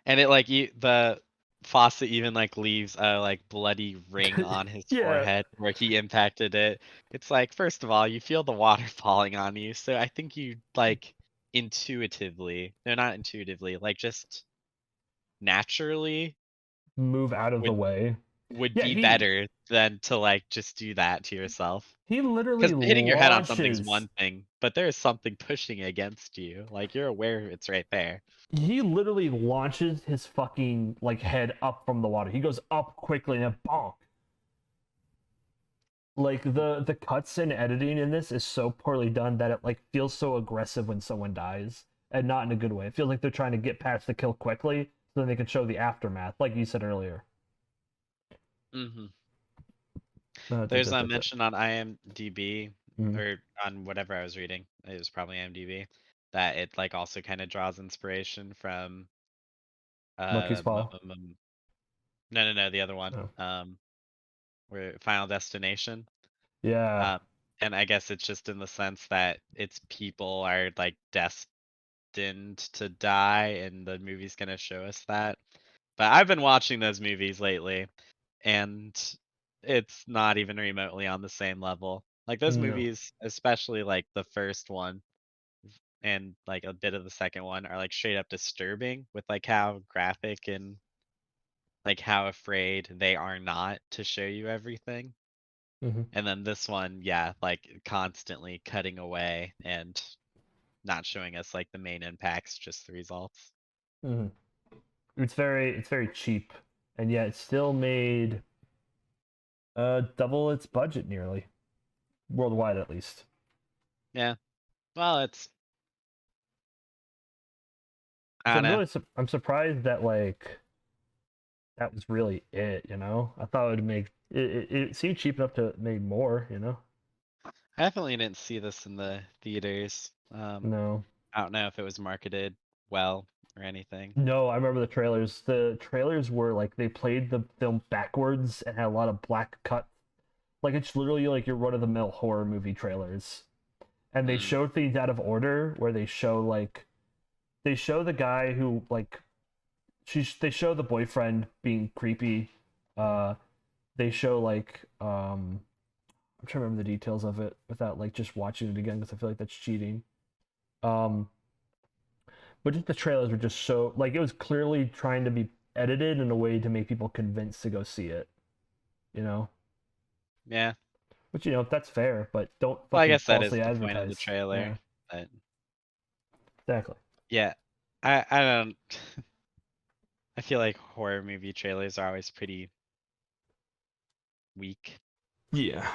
S1: And it like the faucet even like leaves a like bloody ring on his
S2: Yeah,
S1: forehead where he impacted it. It's like, first of all, you feel the water falling on you, so I think you like intuitively, no, not intuitively, like just naturally
S2: move out of the
S1: would
S2: way. Yeah,
S1: be better than to like just do that to yourself.
S2: he literally
S1: Because hitting your head on something's
S2: launches
S1: one thing, but there is something pushing against you. Like you're aware it's right there.
S2: he literally launches his fucking like head up from the water. He goes up quickly and then bonk. Like the cuts and editing in this is so poorly done that it like feels so aggressive when someone dies, and not in a good way. It feels like they're trying to get past the kill quickly so then they can show the aftermath, like you said earlier.
S1: hmm
S2: Da, da,
S1: There's
S2: da,
S1: a
S2: da, da.
S1: mention on IMDb
S2: Mm.
S1: or on whatever I was reading. It was probably IMDb that it like also kind of draws inspiration from
S2: Monkey's
S1: m-
S2: paw.
S1: m- m- no, the other one.
S2: Oh.
S1: Where Final Destination.
S2: Yeah.
S1: Um and I guess it's just in the sense that its people are like destined to die, and the movie's gonna show us that. But I've been watching those movies lately, and it's not even remotely on the same level. Like those
S2: No.
S1: movies, especially like the first one and like a bit of the second one, are like straight up disturbing with like how graphic and like how afraid they are not to show you everything.
S2: Mm-hmm.
S1: And then this one, yeah, like constantly cutting away and not showing us like the main impacts, just the results.
S2: Mm-hmm. It's very cheap, and yet it still made double its budget nearly, worldwide at least.
S1: Yeah. Well, I
S2: So
S1: don't know.
S2: I'm surprised that like that was really it. I thought it would make it seemed cheap enough to make more.
S1: I definitely didn't see this in the theaters.
S2: No,
S1: I don't know if it was marketed well or anything.
S2: no, I remember the trailers. The trailers were like they played the film backwards and had a lot of black cut. Like it's literally like your run of the mill horror movie trailers, and they
S1: Mm,
S2: showed things out of order where they show the guy who like they show the boyfriend being creepy. Uh, they show like I'm trying to remember the details of it without like just watching it again because I feel like that's cheating. Um, but just the trailers were just so like it was clearly trying to be edited in a way to make people convinced to go see it. You know,
S1: yeah.
S2: which that's fair, but don't
S1: Well, I
S2: fucking
S1: guess that is
S2: falsely
S1: the point of the
S2: advertise. Yeah,
S1: trailer. But
S2: exactly.
S1: yeah, I don't. I feel like horror movie trailers are always pretty weak.
S2: Yeah,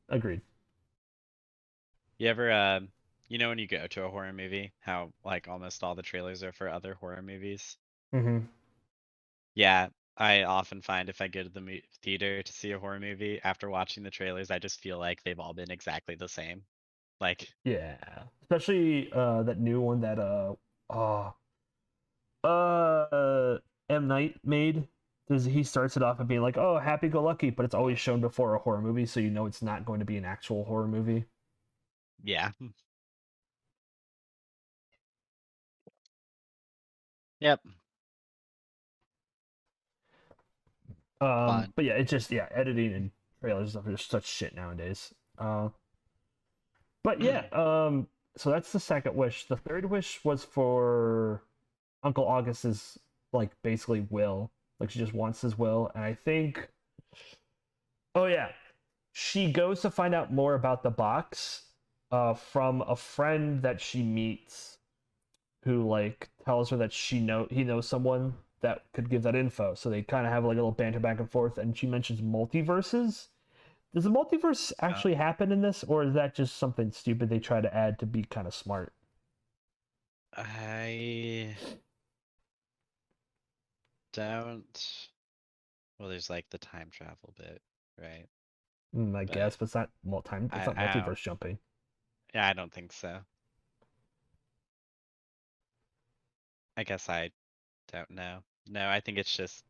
S2: agreed.
S1: You ever when you go to a horror movie, how like almost all the trailers are for other horror movies.
S2: Mm-hmm.
S1: Yeah. I often find if I go to the theater to see a horror movie, after watching the trailers, I just feel like they've all been exactly the same. Like,
S2: Yeah, especially that new one that uh uh M Night made. He starts it off and being like, "Oh, happy go lucky," but it's always shown before a horror movie, so you know it's not going to be an actual horror movie.
S1: yeah. Yep. Fun.
S2: But yeah, it's just editing and trailers and stuff are just such shit nowadays. But yeah, so that's the second wish. The third wish was for Uncle August's like basically will. Like she just wants his will, and I think, oh yeah, she goes to find out more about the box, from a friend that she meets, who like tells her that he knows someone that could give that info. So they kind of have like a little banter back and forth, and she mentions multiverses. Does the multiverse
S1: Uh,
S2: actually happen in this, or is that just something stupid they try to add to be kind of smart?
S1: I don't. Well, there's like the time travel bit, right?
S2: I
S1: But
S2: guess, but it's not time. It's not
S1: I don't.
S2: multiverse jumping.
S1: Yeah, I don't think so. I guess I don't know. No, I think it's just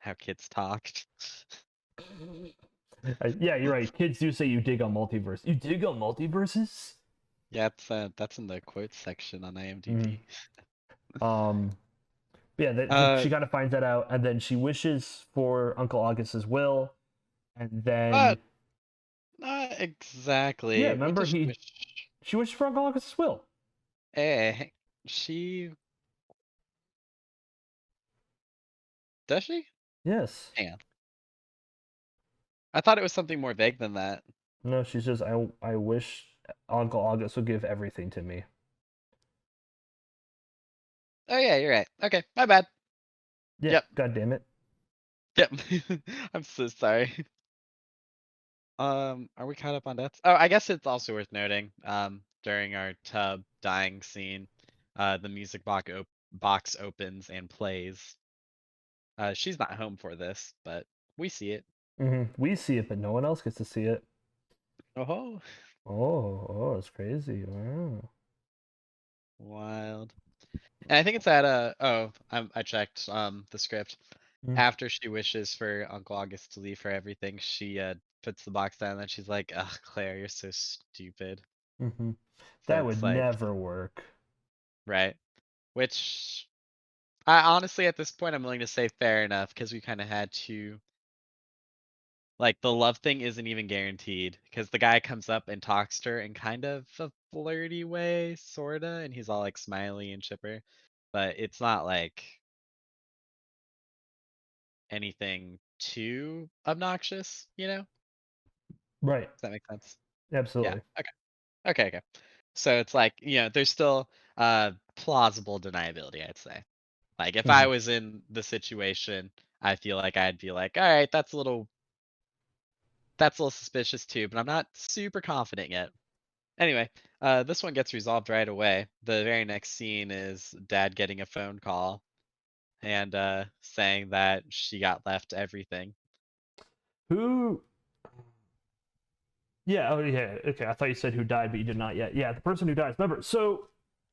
S1: how kids talked.
S2: Yeah, you're right. Kids do say you dig on multiverse. You dig on multiverses?
S1: Yeah, that's in the quotes section on
S2: Mm.
S1: IMDb.
S2: Um, but yeah,
S1: Uh,
S2: she kind of finds that out, and then she wishes for Uncle August's will, and
S1: but
S2: then
S1: not
S2: yeah,
S1: exactly. What
S2: remember
S1: does she wish?
S2: she wishes for Uncle August's will.
S1: Eh, she does she?
S2: Yes.
S1: Hang on. I thought it was something more vague than that.
S2: No, she says I wish Uncle August would give everything to me.
S1: Oh yeah, you're right. Okay, my bad.
S2: Yeah,
S1: Yep,
S2: god damn it.
S1: yep. I'm so sorry. Are we caught up on deaths? Oh, I guess it's also worth noting, during our tub dying scene, the music box opens and plays. She's not home for this, but we see it.
S2: We see it, but no one else gets to see it.
S1: Oh,
S2: Oh, it's crazy. Wow.
S1: wild. And I think it's at I checked the script.
S2: Mm-hmm.
S1: After she wishes for Uncle August to leave her everything, she puts the box down and she's like, "Ugh, Claire, you're so stupid." So
S2: That
S1: it's
S2: would
S1: like,
S2: never work.
S1: right. Which I honestly at this point I'm willing to say fair enough because we kind of had to, like, the love thing isn't even guaranteed because the guy comes up and talks to her in kind of a flirty way, sorta, and he's all like smiley and chipper, but it's not like anything too obnoxious, you know? Does
S2: Right.
S1: that make sense? Yeah.
S2: Absolutely.
S1: Okay. Okay. Okay. So it's like, there's still plausible deniability, I'd say. Like if
S2: hmm
S1: I was in the situation, I feel like I'd be like, all right, that's a little suspicious too, but I'm not super confident yet. Anyway, this one gets resolved right away. The very next scene is dad getting a phone call and saying that she got left everything.
S2: Who? Yeah. Oh, yeah. Okay. I thought you said who died, but you did not yet. Yeah, the person who dies. Remember, so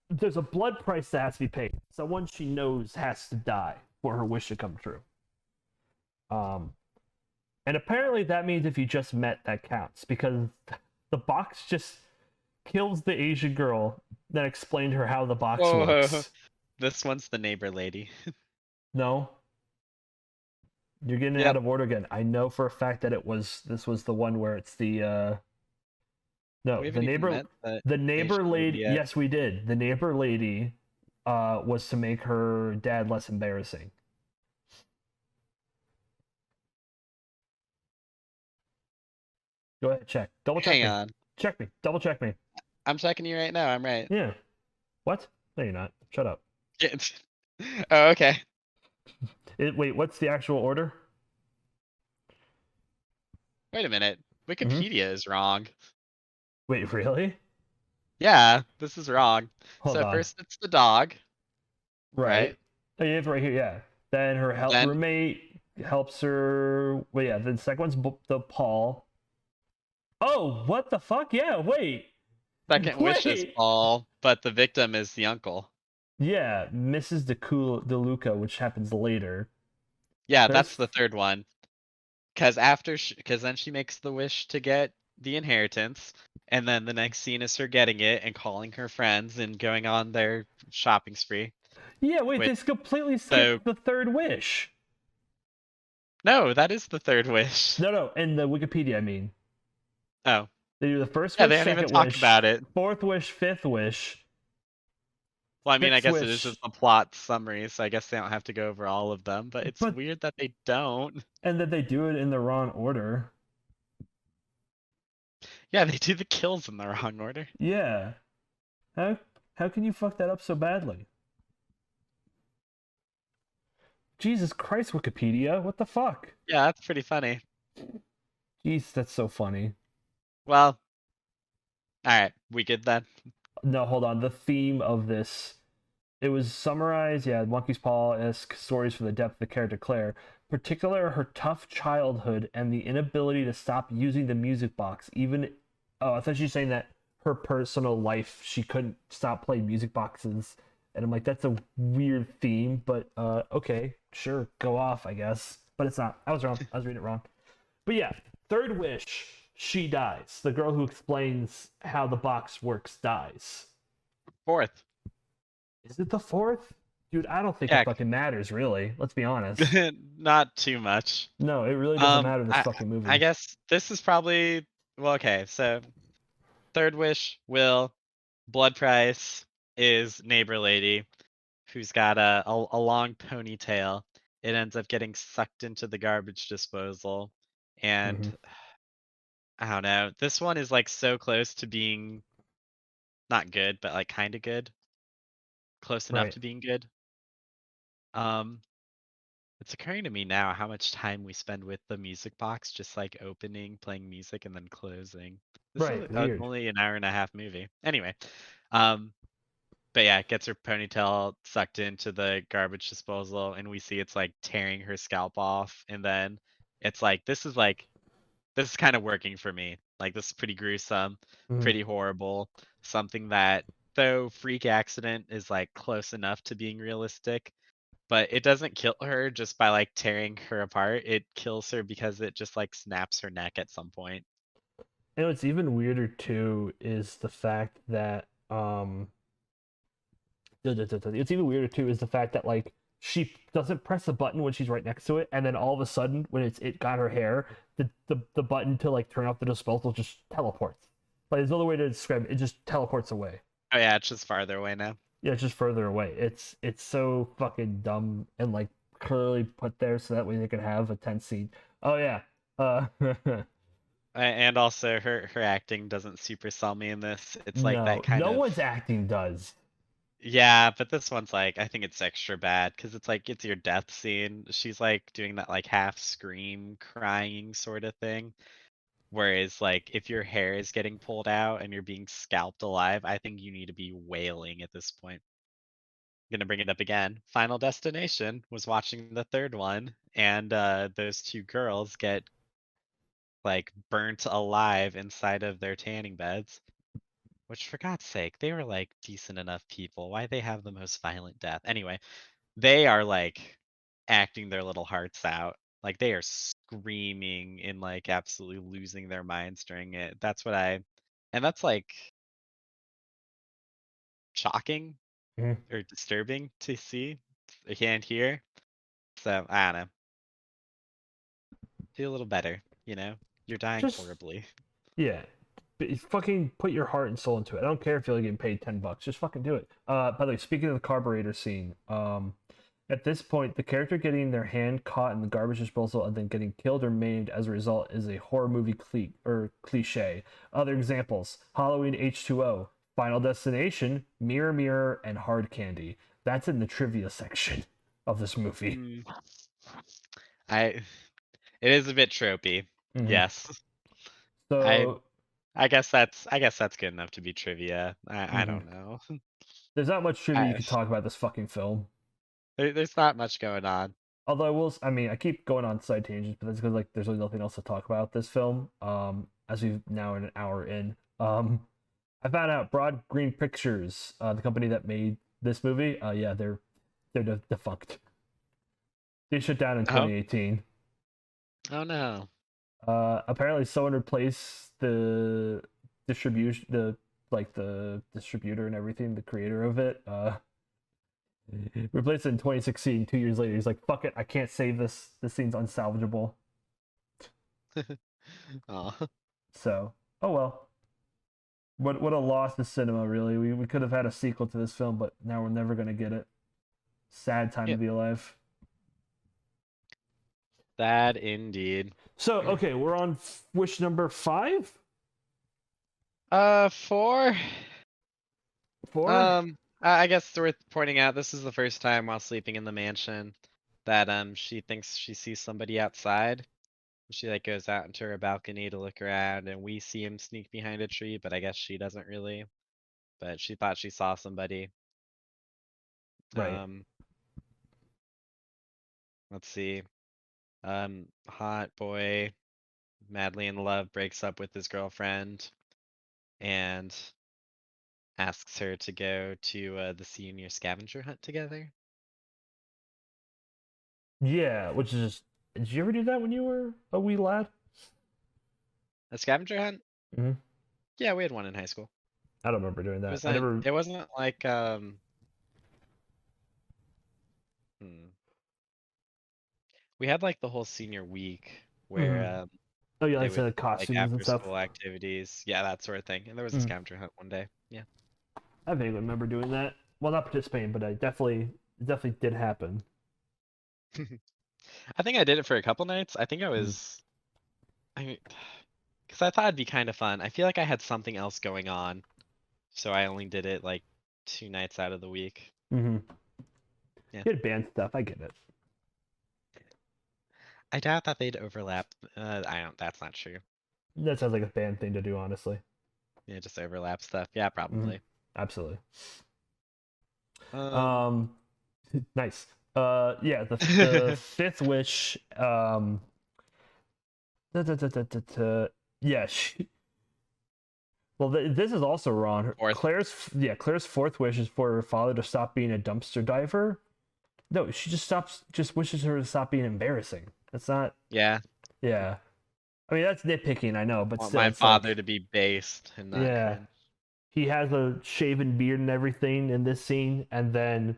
S2: there's a blood price that has to be paid. Someone she knows has to die for her wish to come true. Um, and apparently that means if you just met, that counts because the box just kills the Asian girl, then explained her how the box
S1: Whoa,
S2: works.
S1: this one's the neighbor lady.
S2: No, you're getting it out
S1: Yep.
S2: of order again. I know for a fact that this was the one where it's the no,
S1: We haven't even met the
S2: the
S1: Asian
S2: neighbor
S1: lady
S2: lady.
S1: yet.
S2: Yes, we did. The neighbor lady was to make her dad less embarrassing. Go ahead, check. Double check
S1: Hang
S2: me.
S1: on.
S2: Check me. Double check me.
S1: I'm checking you right now. I'm right.
S2: Yeah. What? No, you're not. Shut up.
S1: Oh, okay.
S2: Wait, what's the actual order?
S1: Wait a minute.
S2: hmm
S1: Wikipedia is wrong.
S2: Wait, really?
S1: Yeah, this is wrong.
S2: Hold
S1: So
S2: on.
S1: first it's the dog,
S2: Right.
S1: right?
S2: Oh, you have it right here. Yeah. Then her
S1: Then
S2: roommate helps her. Well, yeah. Then the second one's the Paul. Oh, what the fuck? Yeah. Wait.
S1: second wish is
S2: Wait.
S1: Paul, but the victim is the uncle.
S2: Yeah, Mrs. DeLuca, which happens later.
S1: Yeah,
S2: There's
S1: that's the third one. Because then she makes the wish to get the inheritance, and then the next scene is her getting it and calling her friends and going on their shopping spree.
S2: Yeah, wait,
S1: Which
S2: this completely
S1: so
S2: skipped the third wish.
S1: no, that is the third wish.
S2: No, no, in the Wikipedia, I mean.
S1: Oh,
S2: They do the first
S1: yeah,
S2: wish,
S1: they don't even
S2: second
S1: talk
S2: wish,
S1: about it.
S2: fourth wish, fifth wish,
S1: Well, I mean, I
S2: sixth
S1: guess it is
S2: wish,
S1: just a plot summary, so I guess they don't have to go over all of them, but it's
S2: but
S1: weird that they don't.
S2: and that they do it in the wrong order.
S1: Yeah, they do the kills in the wrong order.
S2: Yeah. How how can you fuck that up so badly? Jesus Christ, Wikipedia, what the fuck?
S1: Yeah, that's pretty funny.
S2: Jeez, that's so funny.
S1: Well, alright, we good then?
S2: No, hold on. The theme of this, it was summarized, yeah, Monkey's Paw-esque stories from the depth of the character Claire, particular her tough childhood and the inability to stop using the music box, even oh, I thought she was saying that her personal life she couldn't stop playing music boxes. And I'm like, that's a weird theme, but okay, sure, go off, I guess. But it's not. I was wrong. I was reading it wrong. But yeah, third wish, she dies. The girl who explains how the box works dies.
S1: Fourth.
S2: Is it the fourth? Dude, I don't think it
S1: Yeah,
S2: fucking matters, really. Let's be honest.
S1: not too much.
S2: No, it really doesn't matter in this
S1: I
S2: fucking
S1: I
S2: movie.
S1: guess this is probably well, okay, so third wish, Will, blood price is neighbor lady, who's got a long ponytail. It ends up getting sucked into the garbage disposal, and
S2: Hmm.
S1: I don't know. This one is like so close to being not good, but like kind of good, close enough
S2: Right.
S1: to being good. Um, it's occurring to me now how much time we spend with the music box, just like opening, playing music, and then closing. This is
S2: Right. Weird.
S1: only an hour and a half movie. Anyway, um, but yeah, gets her ponytail sucked into the garbage disposal, and we see it's like tearing her scalp off, and then it's like this is kind of working for me. Like this is pretty gruesome,
S2: Hmm.
S1: pretty horrible. Something that though freak accident is like close enough to being realistic, but it doesn't kill her just by like tearing her apart. It kills her because it just like snaps her neck at some point.
S2: And what's even weirder too is the fact that it's even weirder too is the fact that like she doesn't press the button when she's right next to it, and then all of a sudden when it got her hair, the button to like turn off the disposal just teleports. Like there's no other way to describe it. It just teleports away.
S1: Oh yeah, it's just farther away now.
S2: Yeah, it's just further away. It's so fucking dumb and like clearly put there so that way they can have a tense scene. Oh yeah.
S1: And also her acting doesn't super sell me in this. It's like that
S2: No,
S1: kind
S2: no
S1: of
S2: one's acting does.
S1: yeah, but this one's like I think it's extra bad because it's like it's your death scene. She's like doing that like half scream crying sort of thing. Whereas like if your hair is getting pulled out and you're being scalped alive, I think you need to be wailing at this point. Gonna bring it up again. Final Destination was watching the third one, and those two girls get like burnt alive inside of their tanning beds. Which, for God's sake, they were like decent enough people. Why they have the most violent death? Anyway, they are like acting their little hearts out. Like they are screaming and like absolutely losing their minds during it. And that's like shocking
S2: Mhm.
S1: or disturbing to see and hear. So I don't know. Do a little better, you know? You're dying
S2: Just
S1: horribly.
S2: yeah, fucking put your heart and soul into it. I don't care if you're getting paid $10. Just fucking do it. By the way, speaking of the carburetor scene, at this point, the character getting their hand caught in the garbage disposal and then getting killed or maimed as a result is a horror movie cliche. Other examples: Halloween H2O, Final Destination, Mirror Mirror, and Hard Candy. That's in the trivia section of this movie.
S1: Mm, I it is a bit tropey.
S2: Mm-hmm.
S1: Yes. I
S2: So,
S1: I guess that's good enough to be trivia. I
S2: mhm.
S1: don't know.
S2: There's not much trivia you
S1: I,
S2: could talk about this fucking film.
S1: There's not much going on.
S2: Although I mean, I keep going on side tangents, but that's because like there's really nothing else to talk about this film. As we've now an hour in, I found out Broad Green Pictures, the company that made this movie, yeah, they're defunct. They shut down in
S1: Oh,
S2: 2018.
S1: oh no.
S2: Apparently, someone replaced the distribution, the distributor and everything, the creator of it. Replaced it in 2016. 2 years later, he's like, "Fuck it, I can't save this. This scene's unsalvageable."
S1: Oh,
S2: So, oh well. What a loss to cinema, really. We could have had a sequel to this film, but now we're never gonna get it. Sad time
S1: yeah,
S2: to be alive.
S1: sad indeed.
S2: So, okay, we're on wish number five.
S1: 4.
S2: 4.
S1: I guess it's worth pointing out this is the first time while sleeping in the mansion that she thinks she sees somebody outside. She like goes out into her balcony to look around, and we see him sneak behind a tree, but I guess she doesn't really. But she thought she saw somebody.
S2: Right.
S1: Um, let's see. Hot boy, madly in love, breaks up with his girlfriend and asks her to go to the senior scavenger hunt together.
S2: Yeah, which is just. Did you ever do that when you were a wee lad?
S1: A scavenger hunt?
S2: Mm-hmm.
S1: Yeah, we had one in high school.
S2: I don't remember doing
S1: It
S2: that. I
S1: wasn't.
S2: never.
S1: It wasn't like hmm. We had like the whole senior week where
S2: Mm-hmm. Oh yeah,
S1: they
S2: like
S1: would
S2: the
S1: do like
S2: costumes and
S1: after
S2: stuff.
S1: school activities, yeah, that sort of thing. And there was a
S2: Mm.
S1: scavenger hunt one day. Yeah.
S2: I vaguely remember doing that. Well, not participating, but I definitely did happen.
S1: I think I did it for a couple nights. I think
S2: Mm.
S1: I mean, because I thought it'd be kind of fun. I feel like I had something else going on, so I only did it like 2 nights out of the week.
S2: Mm-hmm.
S1: Yeah.
S2: You had band stuff. I get it.
S1: I doubt that they'd overlap. I don't. That's not true.
S2: That sounds like a band thing to do, honestly.
S1: Yeah, just overlap stuff. Yeah,
S2: Mm-hmm.
S1: probably.
S2: Absolutely.
S1: Um.
S2: Um, nice. Yeah, the fifth wish. Da, da, da, da, da, da. Yeah. Well, this is also wrong.
S1: Fourth.
S2: Claire's fourth wish is for her father to stop being a dumpster diver. No, she just wishes her to stop being embarrassing. That's not.
S1: Yeah.
S2: Yeah. I mean, that's nitpicking, I know, but
S1: Want
S2: still,
S1: my
S2: it's
S1: father
S2: like,
S1: to be based and not
S2: yeah,
S1: cringe.
S2: he has a shaven beard and everything in this scene, and then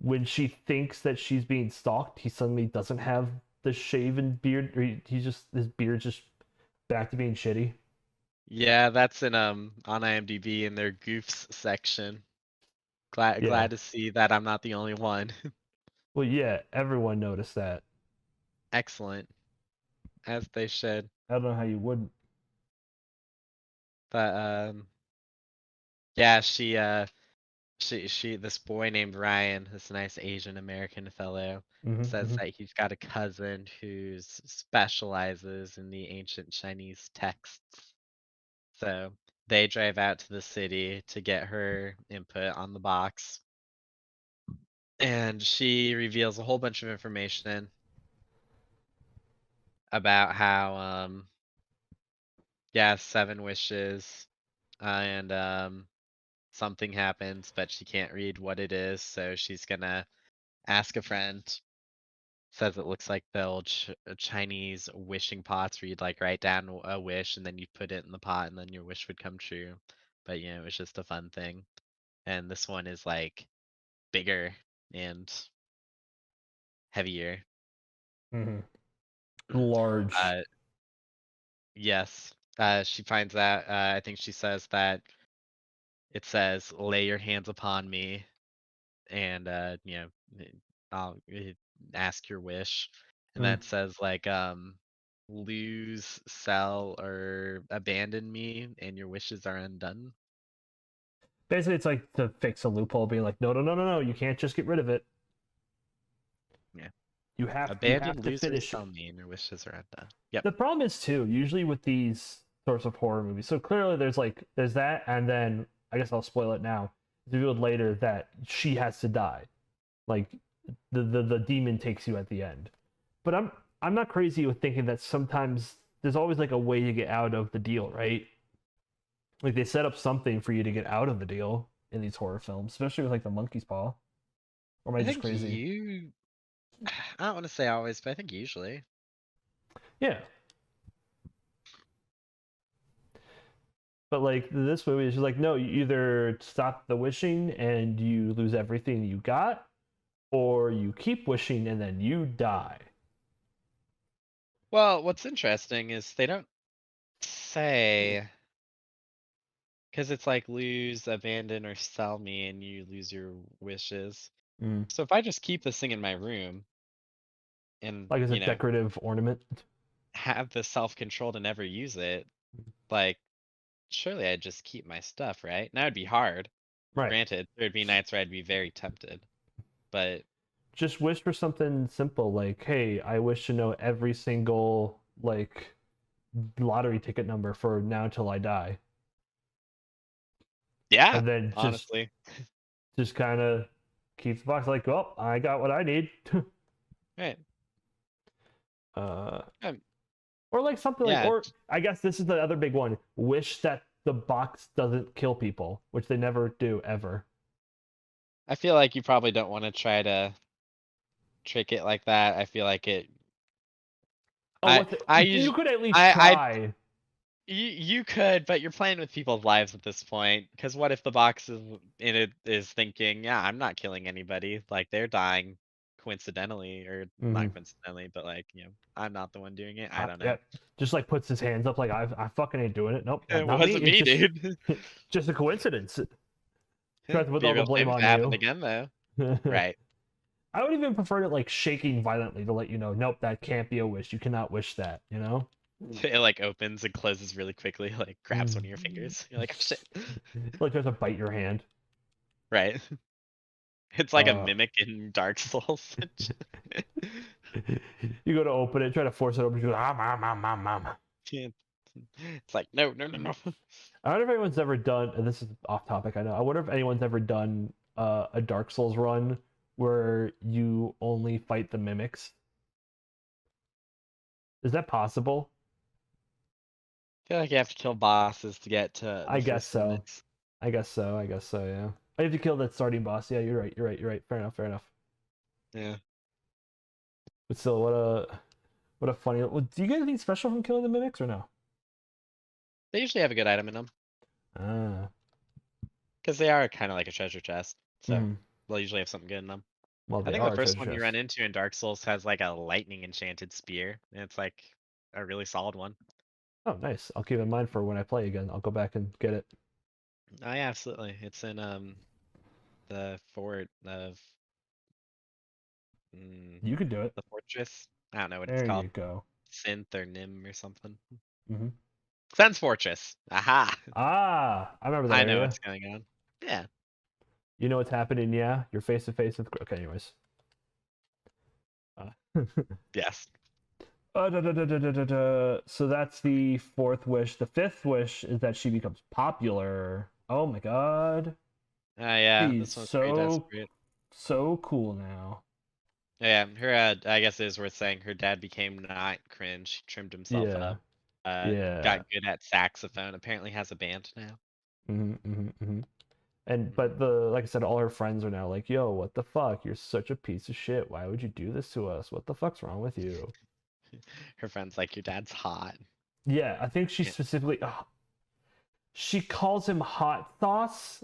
S2: when she thinks that she's being stalked, he suddenly doesn't have the shaven beard, or he's just his beard's just back to being shitty.
S1: Yeah, that's in on IMDb in their goofs section.
S2: Yeah.
S1: Glad to see that I'm not the only one.
S2: Well, yeah, everyone noticed that.
S1: Excellent, as they should.
S2: I don't know how you wouldn't.
S1: But yeah, she this boy named Ryan, this nice Asian American fellow, says
S2: Mm-hmm.
S1: that he's got a cousin who's specializes in the ancient Chinese texts. So they drive out to the city to get her input on the box. And she reveals a whole bunch of information about how yeah, 7 wishes and something happens, but she can't read what it is, so she's gonna ask a friend. Says it looks like the old Chinese wishing pots where you'd like write down a wish and then you put it in the pot and then your wish would come true. But it was just a fun thing. And this one is like bigger and heavier.
S2: Mm-hmm. Large.
S1: Uh, yes. She finds out. I think she says that it says, "Lay your hands upon me," and I'll ask your wish, and
S2: Mm.
S1: that says like lose, sell, or abandon me, and your wishes are undone.
S2: Basically, it's like to fix a loophole, being like, no, no, no, no, no, you can't just get rid of it.
S1: Yeah,
S2: You
S1: abandon,
S2: have to
S1: lose, or
S2: finish it.
S1: sell me, and your wishes are undone. Yep.
S2: The problem is too, usually with these sorts of horror movies. So clearly, there's that, and then I guess I'll spoil it now. It's revealed later that she has to die. Like the demon takes you at the end. But I'm not crazy with thinking that sometimes there's always like a way to get out of the deal, right? Like they set up something for you to get out of the deal in these horror films, especially with like the monkey's paw. Or am I
S1: I
S2: just
S1: think
S2: crazy?
S1: I don't want to say always, but I think usually.
S2: Yeah. But like this movie is just like, no, you either stop the wishing and you lose everything you got, or you keep wishing and then you die.
S1: Well, what's interesting is they don't say, because it's like lose, abandon, or sell me, and you lose your wishes.
S2: Mm.
S1: So if I just keep this thing in my room and,
S2: Like as a decorative ornament.
S1: have the self-control to never use it, like, surely I'd just keep my stuff, right? Now it'd be hard.
S2: Right.
S1: Granted, there'd be nights where I'd be very tempted, but
S2: Just wish for something simple like, hey, I wish to know every single like lottery ticket number for now till I die.
S1: yeah,
S2: And then
S1: honestly.
S2: just kind of keep the box like, well, I got what I need.
S1: Right.
S2: uh,
S1: Um,
S2: or like something like,
S1: yeah,
S2: or I guess this is the other big one. Wish that the box doesn't kill people, which they never do ever.
S1: I feel like you probably don't want to try to trick it like that. I feel like it.
S2: Oh,
S1: I
S2: what? The,
S1: I
S2: you
S1: usually
S2: could at least
S1: I
S2: try.
S1: you could, but you're playing with people's lives at this point. Because what if the box is in it is thinking, yeah, I'm not killing anybody. Like they're dying coincidentally, or
S2: Mm-hmm.
S1: not coincidentally, but like I'm not the one doing it. I don't know.
S2: Yeah, just like puts his hands up like I fucking ain't doing it. Nope,
S1: It
S2: not me.
S1: wasn't
S2: It's
S1: me,
S2: just
S1: dude.
S2: just a coincidence. Tries to put
S1: Be a
S2: all the
S1: real
S2: blame
S1: shame if it
S2: on
S1: happened
S2: you.
S1: again, though.
S2: I
S1: Right.
S2: would even prefer it like shaking violently to let you know, nope, that can't be a wish. You cannot wish that, you know?
S1: It like opens and closes really quickly, like grabs one of your
S2: Mm.
S1: fingers. You're like, oh shit.
S2: Like tries to bite your hand.
S1: Right. It's like a
S2: Uh,
S1: mimic in Dark Souls.
S2: you go to open it, try to force it open. You go, ah.
S1: It's like, no, no, no, no.
S2: I wonder if anyone's ever done, and this is off topic, I know. I wonder if anyone's ever done a Dark Souls run where you only fight the mimics. Is that possible?
S1: I feel like you have to kill bosses to get to
S2: I
S1: the
S2: guess
S1: first
S2: so.
S1: mimics.
S2: I guess so. I guess so. Yeah. I have to kill that starting boss. Yeah, you're right. You're right. You're right. Fair enough. Fair enough.
S1: Yeah.
S2: But still, what a funny. Well, do you get anything special from killing the mimics or no?
S1: They usually have a good item in them
S2: Ah.
S1: because they are kind of like a treasure chest. So
S2: Hmm.
S1: they'll usually have something good in them.
S2: Well,
S1: I
S2: they
S1: think the
S2: are a
S1: first
S2: treasure
S1: one you run
S2: chest.
S1: into in Dark Souls has like a lightning enchanted spear, and it's like a really solid one.
S2: Oh, nice. I'll keep it in mind for when I play again. I'll go back and get it.
S1: Oh yeah, absolutely. It's in the fort of mm,
S2: You could do it.
S1: the fortress. I don't know what it's
S2: There
S1: called.
S2: you go.
S1: Synth or Nim or something.
S2: Hmm.
S1: Sense Fortress. Aha!
S2: Ah, I remember that
S1: I know
S2: area.
S1: what's going on. Yeah.
S2: You know what's happening? Yeah, you're face to face with. Okay, anyways. Uh,
S1: Yes.
S2: So that's the fourth wish. The fifth wish is that she becomes popular. Oh my god.
S1: Yeah,
S2: She's
S1: this one's pretty desperate.
S2: so cool now.
S1: Yeah, her I guess it is worth saying her dad became not cringe. He trimmed himself
S2: Yeah.
S1: up.
S2: Yeah.
S1: Got good at saxophone. Apparently has a band now.
S2: And
S1: Mhm.
S2: but the like I said, all her friends are now like, "Yo, what the fuck? You're such a piece of shit. Why would you do this to us? What the fuck's wrong with you?"
S1: Her friend's like, your dad's hot.
S2: Yeah, I think she
S1: Yeah.
S2: specifically she calls him hot sauce.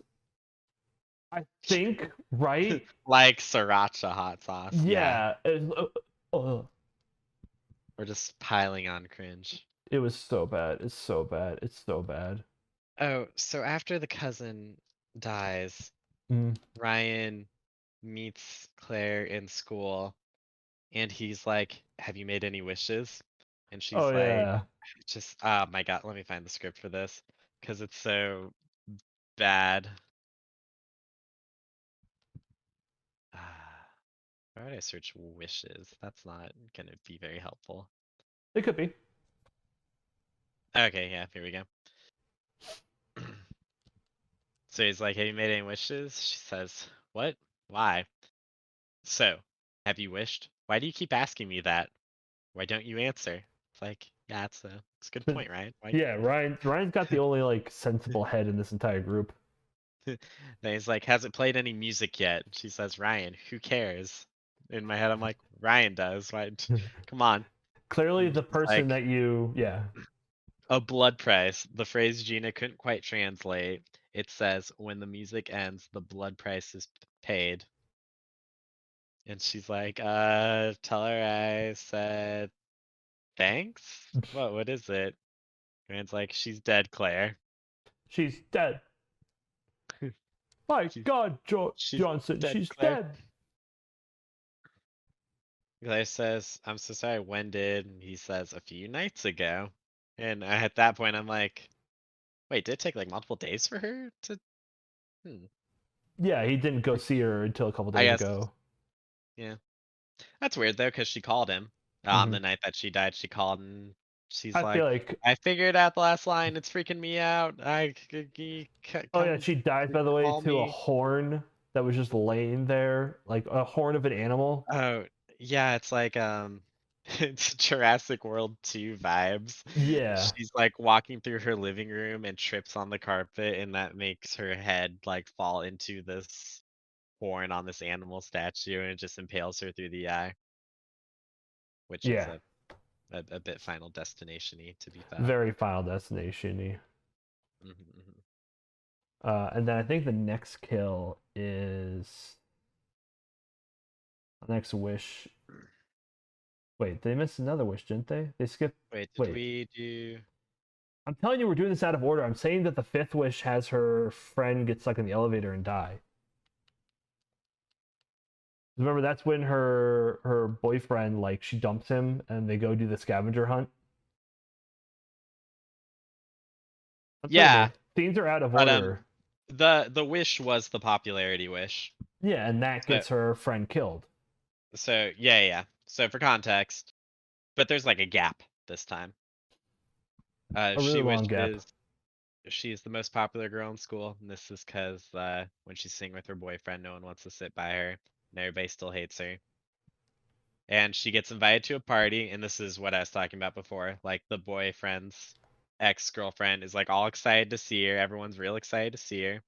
S2: I think, right?
S1: Like sriracha hot sauce. Yeah.
S2: Yeah.
S1: We're just piling on cringe.
S2: It was so bad. It's so bad. It's so bad.
S1: Oh, so after the cousin dies,
S2: Mm.
S1: Ryan meets Claire in school and he's like, have you made any wishes? And
S2: Oh
S1: she's like,
S2: yeah.
S1: just, oh my God, let me find the script for this because it's so bad. Why would I search wishes? That's not going to be very helpful.
S2: It could be.
S1: Okay, yeah, here we go. So he's like, have you made any wishes? She says, what? Why? So, Have you wished? Why do you keep asking me that? Why don't you answer? It's like, yeah, it's a good point, right? Why?
S2: Yeah, Ryan's got the only like sensible head in this entire group.
S1: Then he's like, hasn't played any music yet. She says, Ryan, who cares? In my head, I'm like, Ryan does. Why? Come on.
S2: Clearly,
S1: And
S2: the
S1: she's
S2: person
S1: like,
S2: that you, yeah,
S1: a blood price. The phrase Gina couldn't quite translate. It says, when the music ends, the blood price is paid. And she's like, tell her I said thanks? What is it? Rand's like, she's dead, Claire.
S2: she's dead. My
S1: She's
S2: God,
S1: she's
S2: Johnson,
S1: dead,
S2: she's
S1: Claire.
S2: dead.
S1: Claire says, I'm so sorry, when did? And he says, a few nights ago. And at that point, I'm like, wait, did it take like multiple days for her to? Hmm.
S2: Yeah, he didn't go see her until a couple
S1: I
S2: days
S1: guess,
S2: ago.
S1: yeah. That's weird though, because she called him on
S2: Hmm.
S1: the night that she died. She called and she's
S2: I feel
S1: like,
S2: like,
S1: I figured out the last line. It's freaking me out.
S2: oh yeah,
S1: Come
S2: she dies by the way
S1: call
S2: to a
S1: me.
S2: horn that was just laying there, like a horn of an animal.
S1: Oh, yeah, it's like it's Jurassic World 2 vibes.
S2: Yeah,
S1: She's like walking through her living room and trips on the carpet and that makes her head like fall into this horn on this animal statue and it just impales her through the eye, which is
S2: yeah,
S1: a bit Final Destination-y to be thought.
S2: very Final Destination.
S1: Mhm, mhm.
S2: And then I think the next kill is the next wish. Wait, they missed another wish, didn't they? They skipped.
S1: Wait, did
S2: Wait,
S1: we do?
S2: I'm telling you, we're doing this out of order. I'm saying that the fifth wish has her friend get stuck in the elevator and die. Remember, that's when her boyfriend, like, she dumps him and they go do the scavenger hunt. I'm telling
S1: Yeah,
S2: you, things are out of
S1: but
S2: order.
S1: the wish was the popularity wish.
S2: Yeah, and that
S1: So
S2: gets her friend killed.
S1: yeah. So for context, but there's like a gap this time.
S2: A really
S1: She
S2: long gap.
S1: wishes she's the most popular girl in school, and this is because when she's sitting with her boyfriend, no one wants to sit by her, and everybody still hates her. And she gets invited to a party, and this is what I was talking about before. Like the boyfriend's ex-girlfriend is like all excited to see her. Everyone's real excited to see her.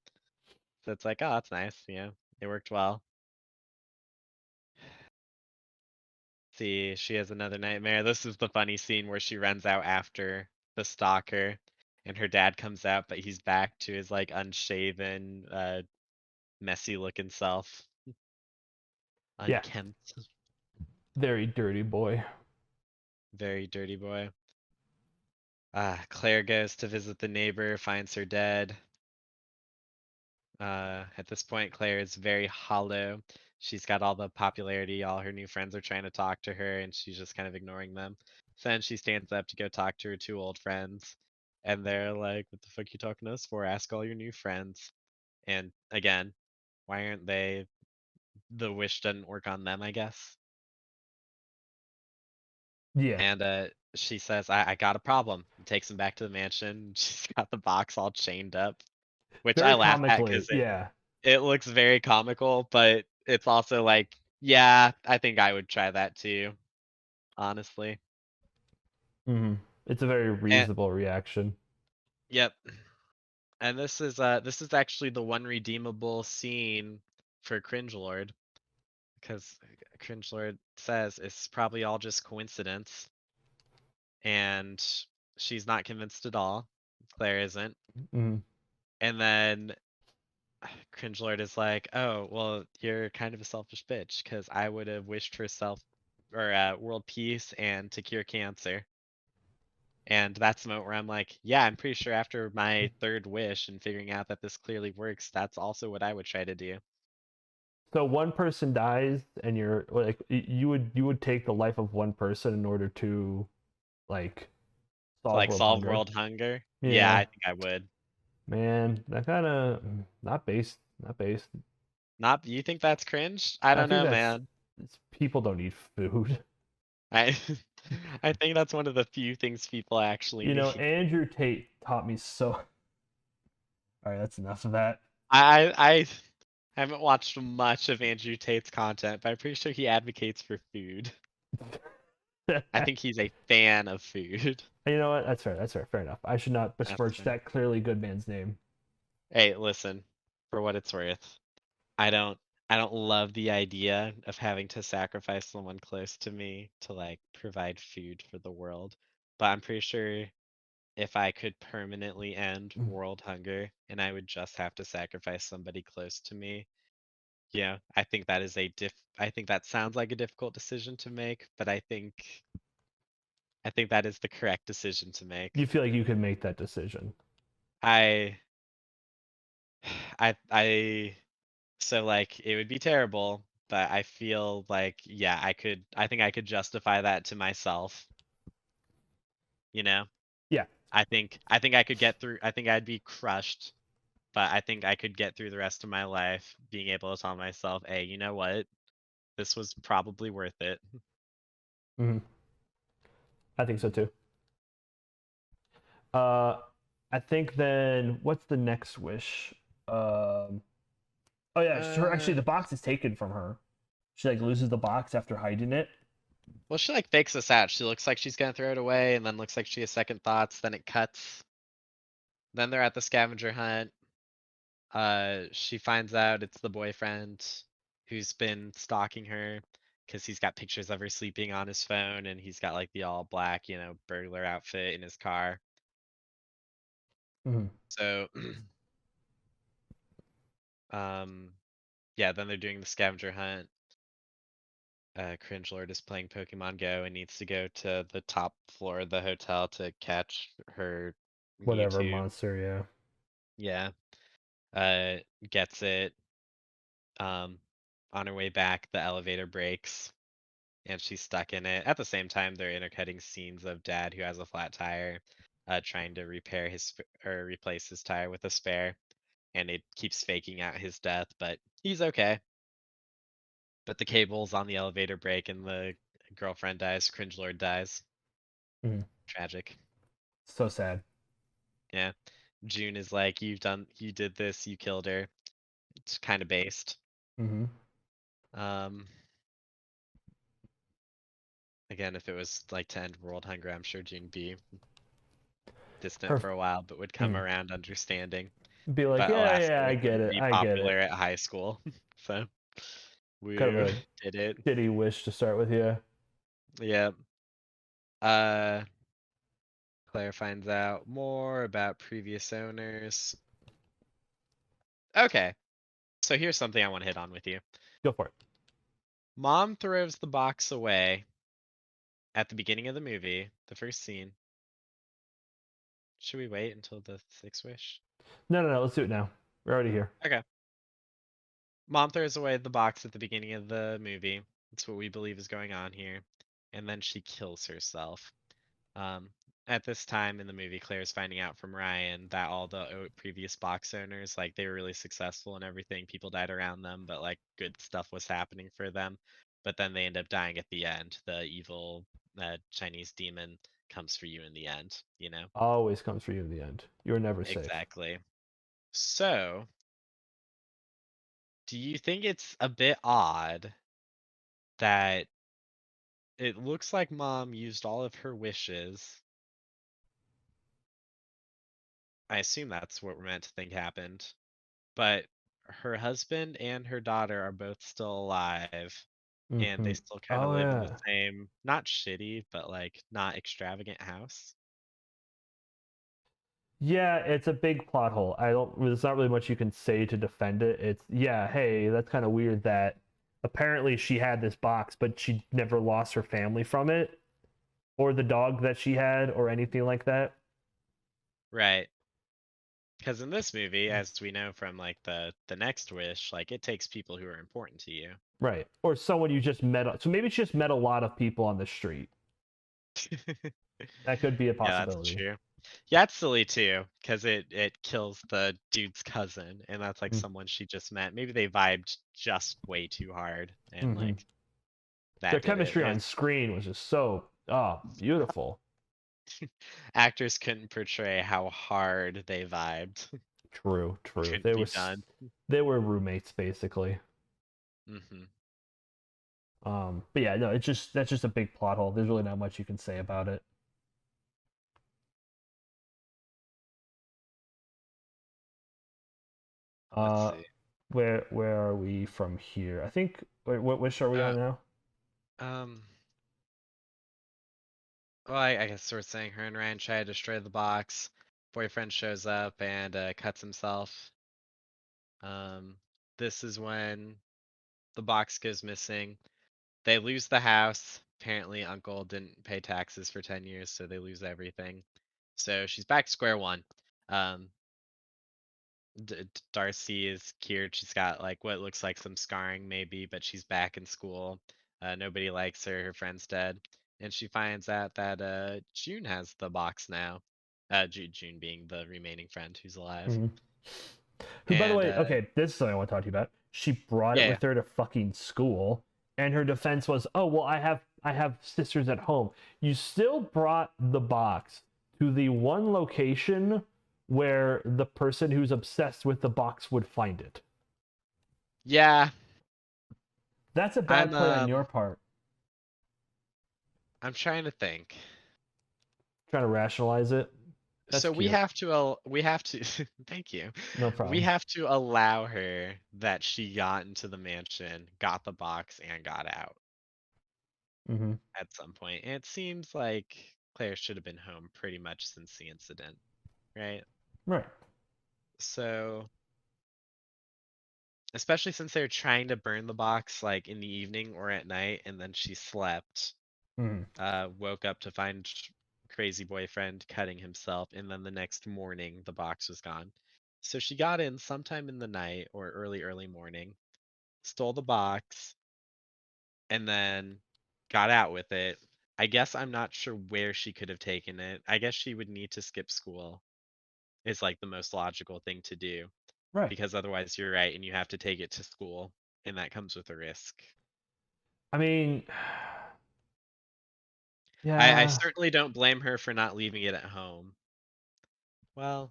S1: So it's like, oh, that's nice. It worked well. See, she has another nightmare. This is the funny scene where she runs out after the stalker, and her dad comes out, but he's back to his like unshaven, messy looking self,
S2: Yeah,
S1: unkempt,
S2: very dirty boy.
S1: very dirty boy. Claire goes to visit the neighbor, finds her dead. At this point, Claire is very hollow. She's got all the popularity, all her new friends are trying to talk to her, and she's just kind of ignoring them. So then she stands up to go talk to her two old friends, and they're like, "What the fuck you talking to us for? Ask all your new friends." And again, why aren't they? The wish doesn't work on them, I guess.
S2: Yeah,
S1: And she says, I got a problem. And takes them back to the mansion. She's got the box all chained up, which I
S2: very
S1: laugh at
S2: comically.
S1: because
S2: Yeah.
S1: it looks very comical, but it's also like, yeah, I think I would try that too, honestly.
S2: Hmm. It's a very
S1: And
S2: reasonable reaction.
S1: yep. And this is actually the one redeemable scene for Cringelord, because Cringelord says it's probably all just coincidence, and she's not convinced at all. Claire isn't.
S2: Hmm.
S1: And then Cringelord is like, "Oh, well, you're kind of a selfish bitch because I would have wished for self or world peace and to cure cancer." And that's the moment where I'm like, "Yeah, I'm pretty sure after my third wish and figuring out that this clearly works, that's also what I would try to do."
S2: So one person dies, and you're like, you would take the life of one person in order to like
S1: To
S2: solve
S1: like
S2: world
S1: solve
S2: hunger.
S1: world hunger. Yeah,
S2: Yeah,
S1: I think I would.
S2: man, that kind of not based.
S1: Not you think that's cringe? I
S2: I
S1: don't
S2: think
S1: know,
S2: that's
S1: man.
S2: people don't need food.
S1: I I think that's one of the few things people actually
S2: You know,
S1: need.
S2: Andrew Tate taught me so. All right, that's enough of that.
S1: I I haven't watched much of Andrew Tate's content, but I'm pretty sure he advocates for food. I think he's a fan of food.
S2: You know what? That's fair. That's fair. Fair enough. I should not
S1: That's
S2: besmirch
S1: fair.
S2: that clearly good man's name.
S1: Hey, listen, for what it's worth, I don't I don't love the idea of having to sacrifice someone close to me to like provide food for the world. But I'm pretty sure if I could permanently end world hunger and I would just have to sacrifice somebody close to me, yeah, I think that sounds like a difficult decision to make, but I think that is the correct decision to
S2: You
S1: make.
S2: feel like you could make that decision.
S1: I I so like it would be terrible, but I feel like yeah, I think I could justify that to myself, you know?
S2: Yeah.
S1: I think I could get through I think I'd be crushed, but I think I could get through the rest of my life being able to tell myself, "Hey, you know what? This was probably worth it."
S2: Hmm. I think so too. Uh, I think then what's the next wish? Oh yeah, her actually
S1: Uh,
S2: the box is taken from her. She like loses the box after hiding it.
S1: well, she like fakes us out. She looks like she's gonna throw it away, and then looks like she has second thoughts. Then it cuts. Then they're at the scavenger hunt. She finds out it's the boyfriend who's been stalking her because he's got pictures of her sleeping on his phone, and he's got like the all black, burglar outfit in his car.
S2: Hmm.
S1: So, um, yeah. Then they're doing the scavenger hunt. Cringe Lord is playing Pokemon Go and needs to go to the top floor of the hotel to catch her
S2: Whatever
S1: Mewtwo.
S2: monster, yeah.
S1: Yeah. Uh, gets it. Um, on her way back, the elevator breaks and she's stuck in it. At the same time, they're intercutting scenes of Dad who has a flat tire, trying to repair or replace his tire with a spare, and it keeps faking out his death, but he's okay. But the cables on the elevator break and the girlfriend dies. Cringe Lord dies.
S2: Hmm.
S1: Tragic.
S2: So sad.
S1: Yeah. June is like, you did this, you killed her. It's kind of based.
S2: Hmm.
S1: Um, again, if it was like to end world hunger, I'm sure June would be distant
S2: Her
S1: for a while, but would come
S2: mm.
S1: around understanding.
S2: Be like,
S1: But
S2: yeah,
S1: alas,
S2: yeah,
S1: it
S2: I get
S1: wouldn't
S2: it.
S1: be
S2: I get
S1: popular
S2: it.
S1: at high school. So
S2: Kind of
S1: we
S2: a
S1: did it.
S2: shitty wish to start with, yeah.
S1: Yeah. Uh, Claire finds out more about previous owners. Okay, so here's something I want to hit on with you.
S2: Go for it.
S1: Mom throws the box away at the beginning of the movie, the first scene. Should we wait until the sixth wish?
S2: No, no, no. Let's do it now. We're already here.
S1: Okay. Mom throws away the box at the beginning of the movie. That's what we believe is going on here. And then she kills herself. Um, at this time in the movie, Claire's finding out from Ryan that all the previous box owners, like, they were really successful and everything. People died around them, but like good stuff was happening for them. But then they end up dying at the end. The evil Chinese demon comes for you in the end, you know?
S2: Always comes for you in the end. You're never safe.
S1: Exactly. So, do you think it's a bit odd that it looks like mom used all of her wishes? I assume that's what we're meant to think happened. But her husband and her daughter are both still alive, and they
S2: Hmm.
S1: still kind of
S2: Oh
S1: live in the
S2: yeah.
S1: same, not shitty, but like not extravagant house.
S2: Yeah, it's a big plot hole. I don't. There's not really much you can say to defend it. It's yeah. Hey, that's kind of weird that apparently she had this box, but she never lost her family from it, or the dog that she had, or anything like that.
S1: Right. Because in this movie, as we know from like the next wish, like it takes people who are important to you.
S2: Right. Or someone you just met. So maybe she just met a lot of people on the street. That could be a
S1: Yeah, that's
S2: possibility.
S1: true. Yeah, it's silly too, because it kills the dude's cousin, and that's like
S2: Mm.
S1: someone she just met. Maybe they vibed just way too hard, and
S2: Mm-hmm.
S1: like
S2: Their
S1: that did it.
S2: chemistry on screen was just so beautiful.
S1: Actors couldn't portray how hard they vibed.
S2: True, true.
S1: couldn't be done.
S2: They were roommates basically.
S1: Hmm.
S2: But yeah, no, it's just that's just a big plot hole. There's really not much you can say about it.
S1: Let's
S2: Uh,
S1: see.
S2: where are we from here? I think. Wait, what wish are we
S1: Uh,
S2: on now?
S1: um. Well, I guess we're saying her and Ryan try to destroy the box. Boyfriend shows up and cuts himself. Um, this is when the box goes missing. They lose the house. Apparently, Uncle didn't pay taxes for 10 years, so they lose everything. So she's back to square one. Um, Darcy is cured. She's got like what looks like some scarring, maybe, but she's back in school. Nobody likes her. Her friend's dead. And she finds out that June has the box now. June being the remaining friend who's alive.
S2: Hmm. Who, by the
S1: And
S2: way, okay, this is something I want to talk to you about. She brought it
S1: yeah, yeah.
S2: with her to fucking school, and her defense was, "Oh well, I have sisters at home." You still brought the box to the one location where the person who's obsessed with the box would find it.
S1: Yeah,
S2: That's a bad
S1: I'm
S2: play on
S1: um
S2: your part.
S1: I'm trying to think.
S2: Trying to rationalize it. That's
S1: So we
S2: cute.
S1: have to we have to thank you.
S2: No
S1: We
S2: problem.
S1: have to allow her that she got into the mansion, got the box, and got out
S2: Hmm.
S1: at some point. And it seems like Claire should have been home pretty much since the incident, right?
S2: Right.
S1: So, especially since they're trying to burn the box like in the evening or at night, and then she slept,
S2: Hmm.
S1: woke up to find crazy boyfriend cutting himself, and then the next morning the box was gone. So she got in sometime in the night or early morning, stole the box, and then got out with it. I guess I'm not sure where she could have taken it. I guess she would need to skip school is like the most logical thing to do
S2: Right.
S1: because otherwise you're right and you have to take it to school and that comes with a risk.
S2: I mean,
S1: I
S2: yeah,
S1: certainly don't blame her for not leaving it at home. Well,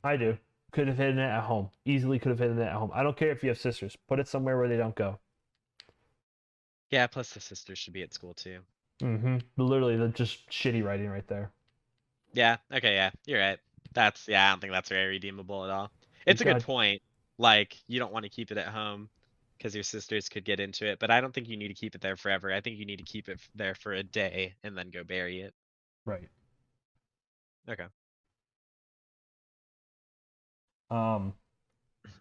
S2: I do. Could have hidden it at home. Easily could have hidden it at home. I don't care if you have sisters. Put it somewhere where they don't go.
S1: yeah, plus the sisters should be at school too.
S2: Mm-hmm. Literally, the just shitty writing right there.
S1: Yeah, okay, yeah, you're right. Yeah, I don't think that's very redeemable at all.
S2: You
S1: It's a good
S2: got
S1: point. Like, you don't want to keep it at home because your sisters could get into it, but I don't think you need to keep it there forever. I think you need to keep it there for a day and then go bury it.
S2: right.
S1: Okay.
S2: Um.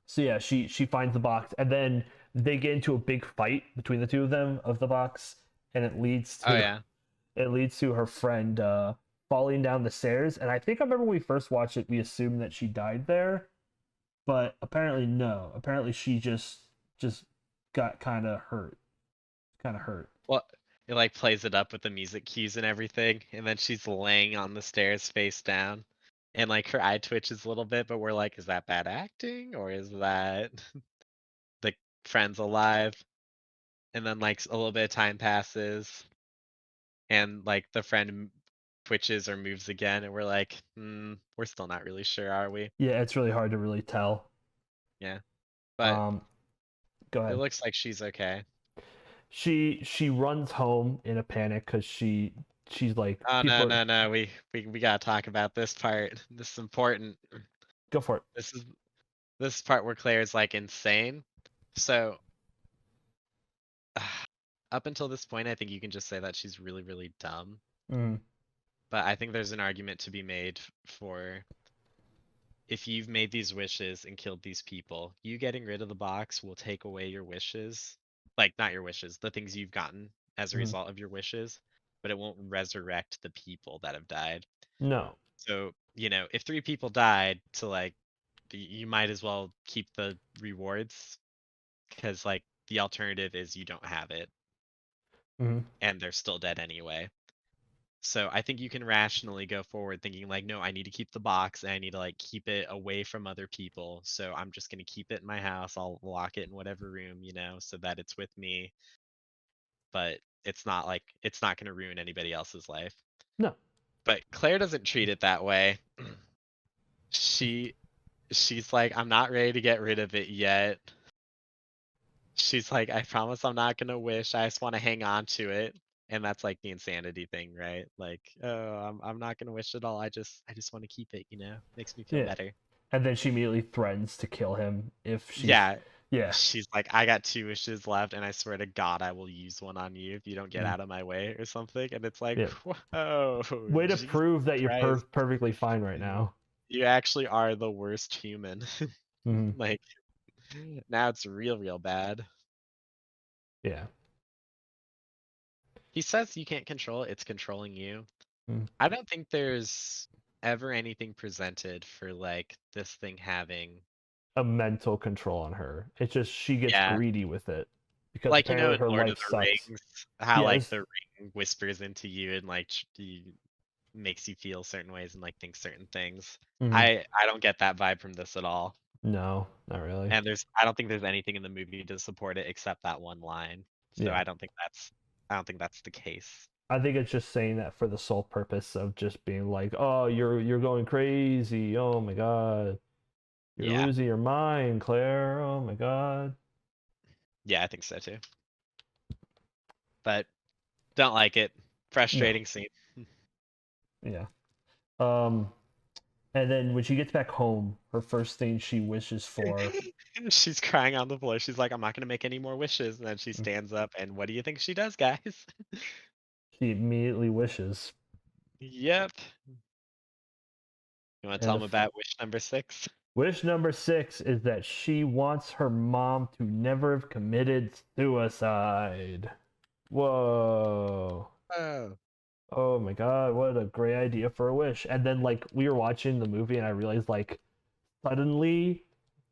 S2: So yeah, she finds the box, and then they get into a big fight between the two of them of the box, and
S1: Oh yeah.
S2: it leads to her friend falling down the stairs. And I think I remember when we first watched it, we assumed that she died there, but apparently no. Apparently she just got kind of hurt.
S1: Well, it like plays it up with the music cues and everything, and then she's laying on the stairs face down, and like her eye twitches a little bit, but we're like, is that bad acting or is that the friend's alive? And then like a little bit of time passes, and like the friend twitches or moves again, and we're like, we're still not really sure, are we?
S2: Yeah, it's really hard to really tell.
S1: Yeah, but
S2: Um, Go
S1: it
S2: ahead.
S1: looks like she's okay.
S2: She runs home in a panic because she's like
S1: Oh no,
S2: people are
S1: no, no, we gotta talk about this part. This is important.
S2: go for it.
S1: This is this part where Claire is like insane. So up until this point, I think you can just say that she's really, really dumb.
S2: Mm,
S1: But I think there's an argument to be made for if you've made these wishes and killed these people, you getting rid of the box will take away your wishes. Like, not your wishes, the things you've gotten as a
S2: mm.
S1: result of your wishes, but it won't resurrect the people that have died.
S2: No.
S1: So, if three people died to like, you might as well keep the rewards because like the alternative is you don't have it
S2: Mm,
S1: and they're still dead anyway. So I think you can rationally go forward thinking like, no, I need to keep the box and I need to like keep it away from other people. So I'm just gonna keep it in my house. I'll lock it in whatever room, so that it's with me, but it's not gonna ruin anybody else's life.
S2: no.
S1: But Claire doesn't treat it that way. She she's like, I'm not ready to get rid of it yet. She's like, I promise I'm not gonna wish. I just want to hang on to it. And that's like the insanity thing, right? Like, oh, I'm not gonna wish at all. I just want to keep it, Makes me feel
S2: Yeah.
S1: better.
S2: And then she immediately threatens to kill him if she.
S1: Yeah.
S2: Yeah.
S1: She's like, I got 2 wishes left, and I swear to God, I will use one on you if you don't get
S2: Mm.
S1: out of my way or something. And it's like,
S2: Yeah.
S1: whoa,
S2: Way to
S1: Jesus
S2: prove that you're
S1: Christ.
S2: perfectly fine right now.
S1: You actually are the worst human.
S2: Mm.
S1: Like, now it's real, real bad.
S2: Yeah.
S1: He says you can't control it, it's controlling you.
S2: Mm.
S1: I don't think there's ever anything presented for like this thing having,
S2: A mental control on her. It's just she gets
S1: yeah,
S2: greedy with it because
S1: like
S2: apparently
S1: in
S2: her
S1: Lord of
S2: life
S1: the
S2: sucks.
S1: Rings, how
S2: Yeah.
S1: like the ring whispers into you and like makes you feel certain ways and like think certain things.
S2: Mhm.
S1: I don't get that vibe from this at all.
S2: No, not really.
S1: And I don't think there's anything in the movie to support it except that one line. So
S2: Yeah.
S1: I don't think that's the case.
S2: I think it's just saying that for the sole purpose of just being like, "Oh, you're going crazy. Oh my god. You're
S1: Yeah.
S2: losing your mind, Claire. Oh my god."
S1: Yeah, I think so too. But don't like it.
S2: No.
S1: Frustrating scene.
S2: Yeah. Um and then when she gets back home, her first thing she wishes for,
S1: She's crying on the floor. She's like, I'm not gonna make any more wishes. And then she stands up and what do you think she does, guys?
S2: she immediately wishes.
S1: Yep. You wanna
S2: And
S1: tell
S2: the
S1: them about wish number 6?
S2: wish number 6 is that she wants her mom to never have committed suicide. Whoa.
S1: Oh.
S2: Oh my god, what a great idea for a wish. And then like we were watching the movie and I realized like suddenly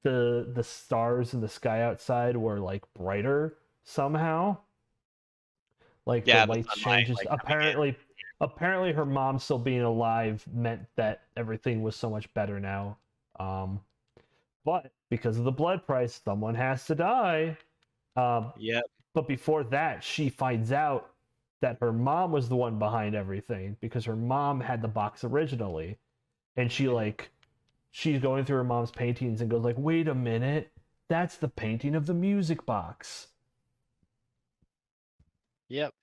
S2: the stars in the sky outside were like brighter somehow. Like the
S1: Yeah, the
S2: lights
S1: sunlight
S2: changes.
S1: like coming
S2: Apparently her mom still being alive meant that everything was so much better now. Um but because of the blood price, someone has to die. Um
S1: in. Yep.
S2: but before that, she finds out that her mom was the one behind everything because her mom had the box originally. And
S1: Mhm.
S2: she's going through her mom's paintings and goes like, "Wait a minute. That's the painting of the music box."
S1: Yep.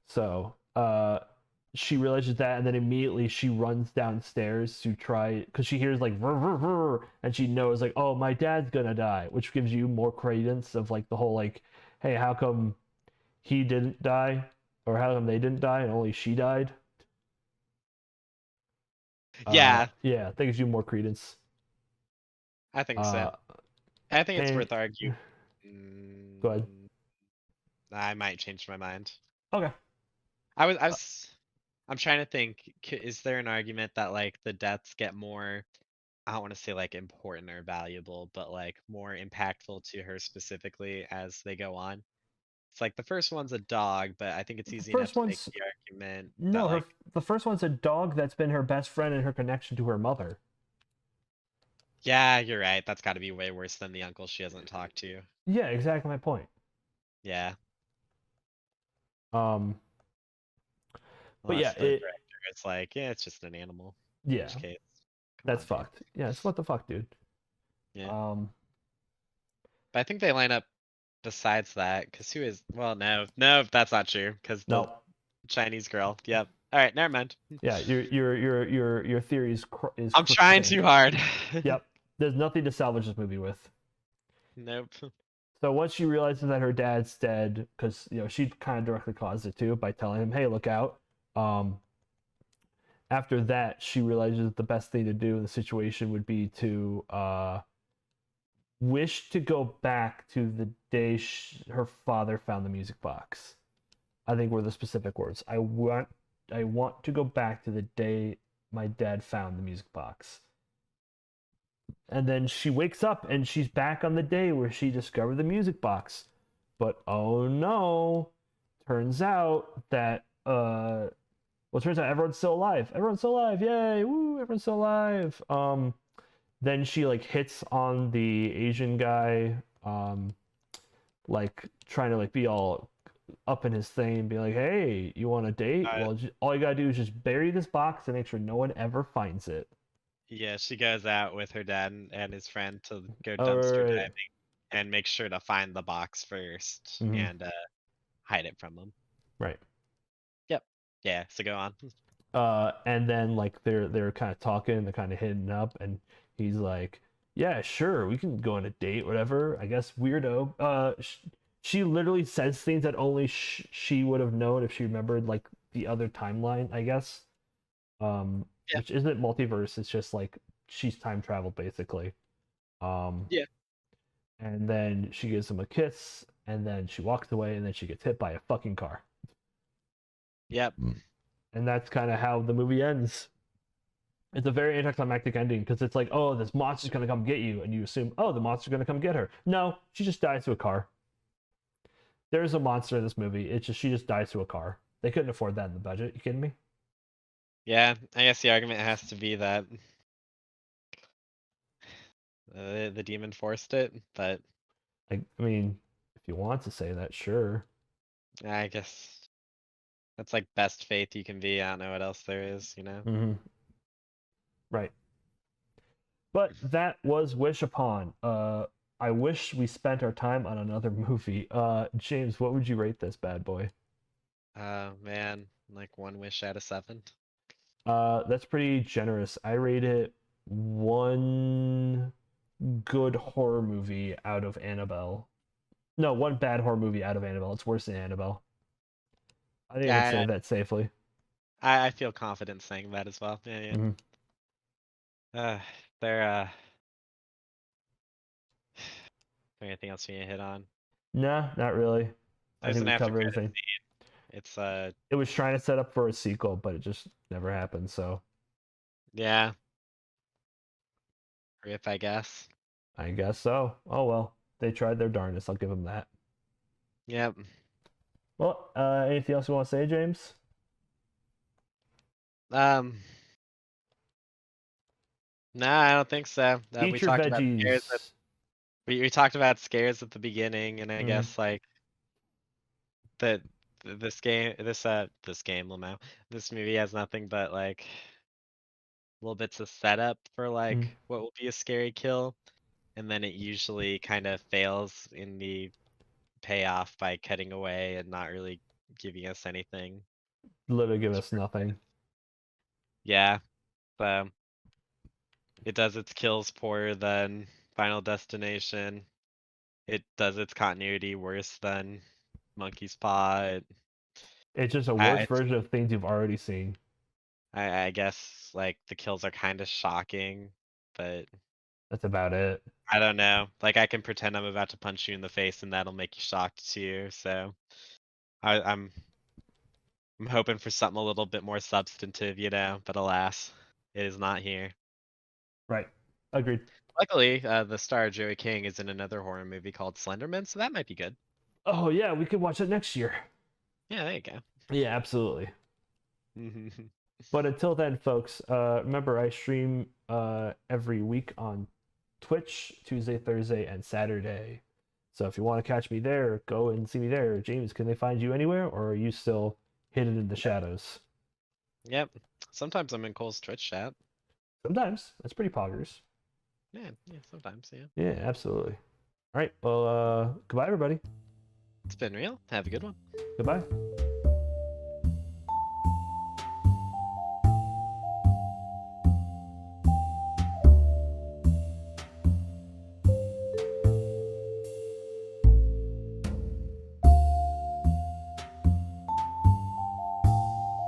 S2: So, she realizes that and then immediately she runs downstairs to try cuz she hears like "Vrr, vrr, vrr," and she knows like, "Oh, my dad's going to die," which gives you more credence of like the whole like, "Hey, how come he didn't die or how come they didn't die and only she died?"
S1: Yeah,
S2: Yeah, that gives you more credence.
S1: I think so.
S2: Uh,
S1: I think it's
S2: and
S1: worth arguing.
S2: go ahead.
S1: Mm, I might change my mind.
S2: Okay.
S1: I was I'm trying to think, is there an argument that like the deaths get more, I don't want to say like important or valuable, but like more impactful to her specifically as they go on? It's like the first one's a dog, but I think it's
S2: The
S1: easy enough
S2: first
S1: to make
S2: one's
S1: the argument that
S2: no, her
S1: like,
S2: the first one's a dog that's been her best friend and her connection to her mother.
S1: yeah, you're right. That's got to be way worse than the uncle she hasn't talked to.
S2: Yeah, exactly my point.
S1: Yeah.
S2: Um, but
S1: Unless
S2: yeah,
S1: the
S2: it
S1: director is like, yeah, it's just an animal. In
S2: yeah,
S1: which case, come
S2: that's
S1: on, dude.
S2: fucked. Yeah, it's what the fuck, dude.
S1: Yeah.
S2: Um,
S1: But I think they line up besides that, because who is, well, no, that's not true, because the
S2: no,
S1: Chinese girl. Yep. All right, never mind.
S2: yeah, your theory is
S1: I'm
S2: crooked
S1: trying
S2: thing.
S1: too hard.
S2: Yep, there's nothing to salvage this movie with.
S1: Nope.
S2: So once she realizes that her dad's dead, because she kind of directly caused it too by telling him, "Hey, look out." Um, After that, she realizes that the best thing to do in the situation would be to wish to go back to the day her father found the music box. I think were the specific words. I want to go back to the day my dad found the music box. And then she wakes up and she's back on the day where she discovered the music box. But oh no, turns out that turns out everyone's still alive. Everyone's still alive. Yay. Woo, everyone's still alive. Then she like hits on the Asian guy, like trying to like be all up in his thing, be like, "Hey, you want a date?
S1: Uh,
S2: Well, all you gotta do is just bury this box and make sure no one ever finds it."
S1: Yeah, she goes out with her dad and his friend to go
S2: Oh,
S1: dumpster
S2: right.
S1: diving and make sure to find the box first
S2: Hmm.
S1: and hide it from them.
S2: Right.
S1: Yep. Yeah, so go on.
S2: And then like they're kind of talking, they're kind of hitting up, and he's like, "Yeah, sure, we can go on a date, whatever." I guess weirdo. She literally says things that only she would have known if she remembered like the other timeline, I guess.
S1: Yeah.
S2: Which isn't multiverse. It's just like she's time traveled basically. Um,
S1: Yeah.
S2: and then she gives him a kiss, and then she walks away, and then she gets hit by a fucking car.
S1: Yep.
S2: And that's kind of how the movie ends. It's a very anticlimactic ending because it's like, oh, this monster's gonna come get you, and you assume, oh, the monster's gonna come get her. No, she just dies to a car. There's a monster in this movie. It's just she just dies to a car. They couldn't afford that in the budget. You kidding me?
S1: Yeah, I guess the argument has to be that the demon forced it, but
S2: Like, I mean, if you want to say that, sure.
S1: I guess that's like best faith you can be. I don't know what else there is, you know?
S2: Mm-hmm. Right. But that was Wish Upon. I wish we spent our time on another movie. James, what would you rate this bad boy?
S1: Man, like 1 wish out of 7.
S2: That's pretty generous. I rate it one good horror movie out of Annabelle. No, one bad horror movie out of Annabelle. It's worse than Annabelle. I think I can say
S1: Yeah,
S2: that safely.
S1: I feel confident saying that as well. Yeah, yeah.
S2: Hmm.
S1: Uh, there, anything else you need to hit on?
S2: Nah, not really. I
S1: There's
S2: think
S1: an
S2: we
S1: after
S2: covered
S1: credit
S2: everything.
S1: scene. It's
S2: It was trying to set up for a sequel, but it just never happened. So
S1: yeah, rip, I guess.
S2: I guess so. Oh well, they tried their darndest. I'll give them that.
S1: Yep.
S2: Well, anything else you want to say, James?
S1: Um, no, I don't think so. We
S2: Eat your
S1: talked about scares at
S2: veggies.
S1: we talked about scares at the beginning, and I
S2: Mm,
S1: guess like that this game, Lamau, this movie has nothing but like little bits of setup for
S2: mm.
S1: like what will be a scary kill, and then it usually kind of fails in the payoff by cutting away and not really giving us anything.
S2: Literally give us nothing.
S1: Yeah, so it does its kills poorer than Final Destination. It does its continuity worse than Monkey's Paw.
S2: It's just a worse
S1: It's,
S2: version of things you've already seen.
S1: I guess like the kills are kind of shocking, but
S2: That's about it.
S1: I don't know. Like I can pretend I'm about to punch you in the face and that'll make you shocked too. So I'm hoping for something a little bit more substantive, but alas, it is not here.
S2: Right. Agreed.
S1: Luckily, the star Joey King is in another horror movie called Slenderman, so that might be good.
S2: Oh yeah, we could watch it next year.
S1: Yeah, there you go.
S2: Yeah, absolutely. But until then, folks, remember I stream every week on Twitch, Tuesday, Thursday, and Saturday. So if you want to catch me there, go and see me there. James, can they find you anywhere, or are you still hidden in the shadows?
S1: Yep. Sometimes I'm in Cole's Twitch chat.
S2: Sometimes. That's pretty poggers.
S1: Yeah, yeah, sometimes, yeah.
S2: Yeah, absolutely. All right. Well, goodbye, everybody.
S1: It's been real. Have a good one.
S2: Goodbye.